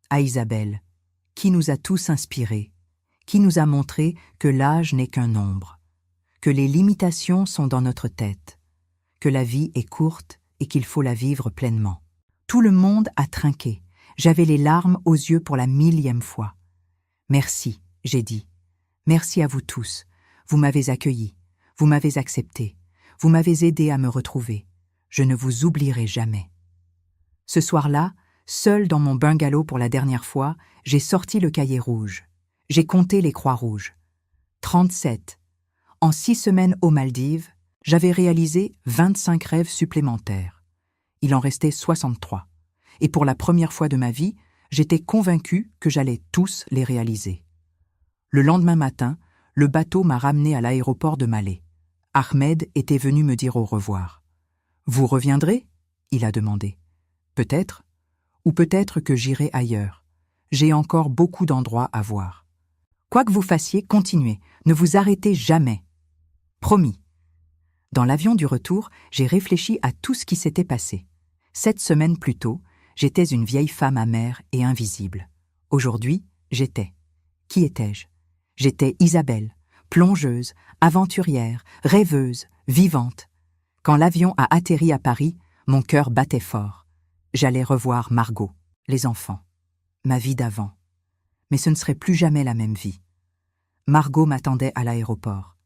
Speaker 1: À Isabelle, qui nous a tous inspirés, qui nous a montré que l'âge n'est qu'un nombre, que les limitations sont dans notre tête, que la vie est courte et qu'il faut la vivre pleinement. Tout le monde a trinqué. J'avais les larmes aux yeux pour la 1000e fois. Merci, j'ai dit. Merci à vous tous. Vous m'avez accueilli, vous m'avez accepté, vous m'avez aidé à me retrouver. Je ne vous oublierai jamais. Ce soir-là, seul dans mon bungalow pour la dernière fois, j'ai sorti le cahier rouge. J'ai compté les croix rouges. 37. En 6 semaines aux Maldives, j'avais réalisé 25 rêves supplémentaires. Il en restait 63. Et pour la première fois de ma vie, j'étais convaincu que j'allais tous les réaliser. Le lendemain matin, le bateau m'a ramené à l'aéroport de Malé. Ahmed était venu me dire au revoir. « Vous reviendrez ?» il a demandé. « Peut-être. Ou peut-être que j'irai ailleurs. J'ai encore beaucoup d'endroits à voir. Quoi que vous fassiez, continuez. Ne vous arrêtez jamais. Promis. » Dans l'avion du retour, j'ai réfléchi à tout ce qui s'était passé. 7 semaines plus tôt, j'étais une vieille femme amère et invisible. Aujourd'hui, j'étais. Qui étais-je? J'étais Isabelle, plongeuse, aventurière, rêveuse, vivante. Quand l'avion a atterri à Paris, mon cœur battait fort. J'allais revoir Margot, les enfants, ma vie d'avant. Mais ce ne serait plus jamais la même vie. Margot m'attendait à l'aéroport.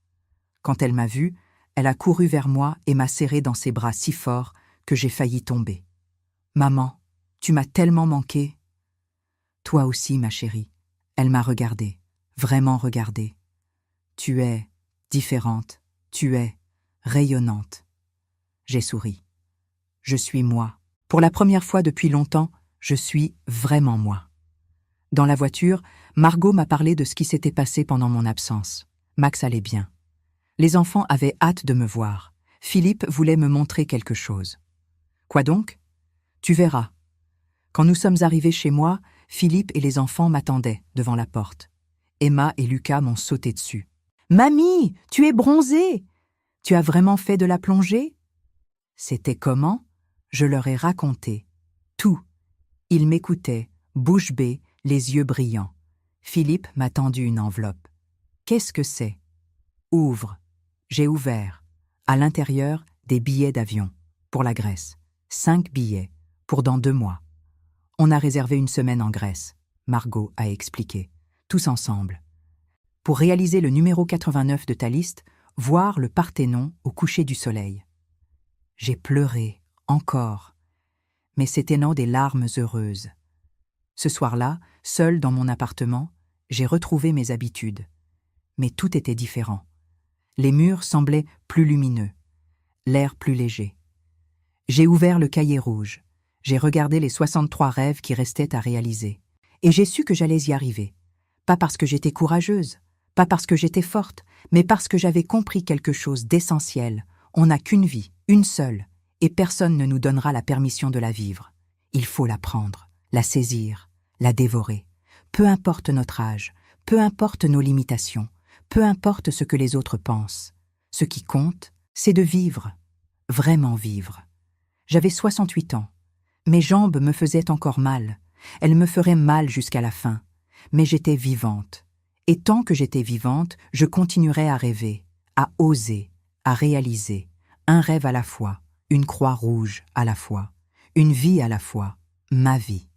Speaker 1: Quand elle m'a vue, elle a couru vers moi et m'a serré dans ses bras si fort que j'ai failli tomber. « Maman, tu m'as tellement manqué. »« Toi aussi, ma chérie. » Elle m'a regardée, vraiment regardée. « Tu es différente, tu es rayonnante. » J'ai souri. Je suis moi. Pour la première fois depuis longtemps, je suis vraiment moi. Dans la voiture, Margot m'a parlé de ce qui s'était passé pendant mon absence. Max allait bien. Les enfants avaient hâte de me voir. Philippe voulait me montrer quelque chose. Quoi donc? Tu verras. Quand nous sommes arrivés chez moi, Philippe et les enfants m'attendaient devant la porte. Emma et Lucas m'ont sauté dessus. « Mamie, tu es bronzée! Tu as vraiment fait de la plongée ?» C'était comment? Je leur ai raconté. Tout. Ils m'écoutaient, bouche bée, les yeux brillants. Philippe m'a tendu une enveloppe. « Qu'est-ce que c'est ?»« Ouvre. » J'ai ouvert. À l'intérieur, des billets d'avion. Pour la Grèce. 5 billets. Pour dans 2 mois. On a réservé une semaine en Grèce. Margot a expliqué. Tous ensemble. Pour réaliser le numéro 89 de ta liste, voir le Parthénon au coucher du soleil. J'ai pleuré, encore. Mais c'était non des larmes heureuses. Ce soir-là, seul dans mon appartement, j'ai retrouvé mes habitudes. Mais tout était différent. Les murs semblaient plus lumineux, l'air plus léger. J'ai ouvert le cahier rouge. J'ai regardé les 63 rêves qui restaient à réaliser. Et j'ai su que j'allais y arriver. Pas parce que j'étais courageuse, pas parce que j'étais forte, mais parce que j'avais compris quelque chose d'essentiel. On n'a qu'une vie, une seule, et personne ne nous donnera la permission de la vivre. Il faut la prendre, la saisir, la dévorer. Peu importe notre âge, peu importe nos limitations, peu importe ce que les autres pensent. Ce qui compte, c'est de vivre, vraiment vivre. J'avais 68 ans. Mes jambes me faisaient encore mal. Elles me feraient mal jusqu'à la fin. Mais j'étais vivante. Et tant que j'étais vivante, je continuerais à rêver, à oser, à réaliser. Un rêve à la fois, une croix rouge à la fois, une vie à la fois, ma vie.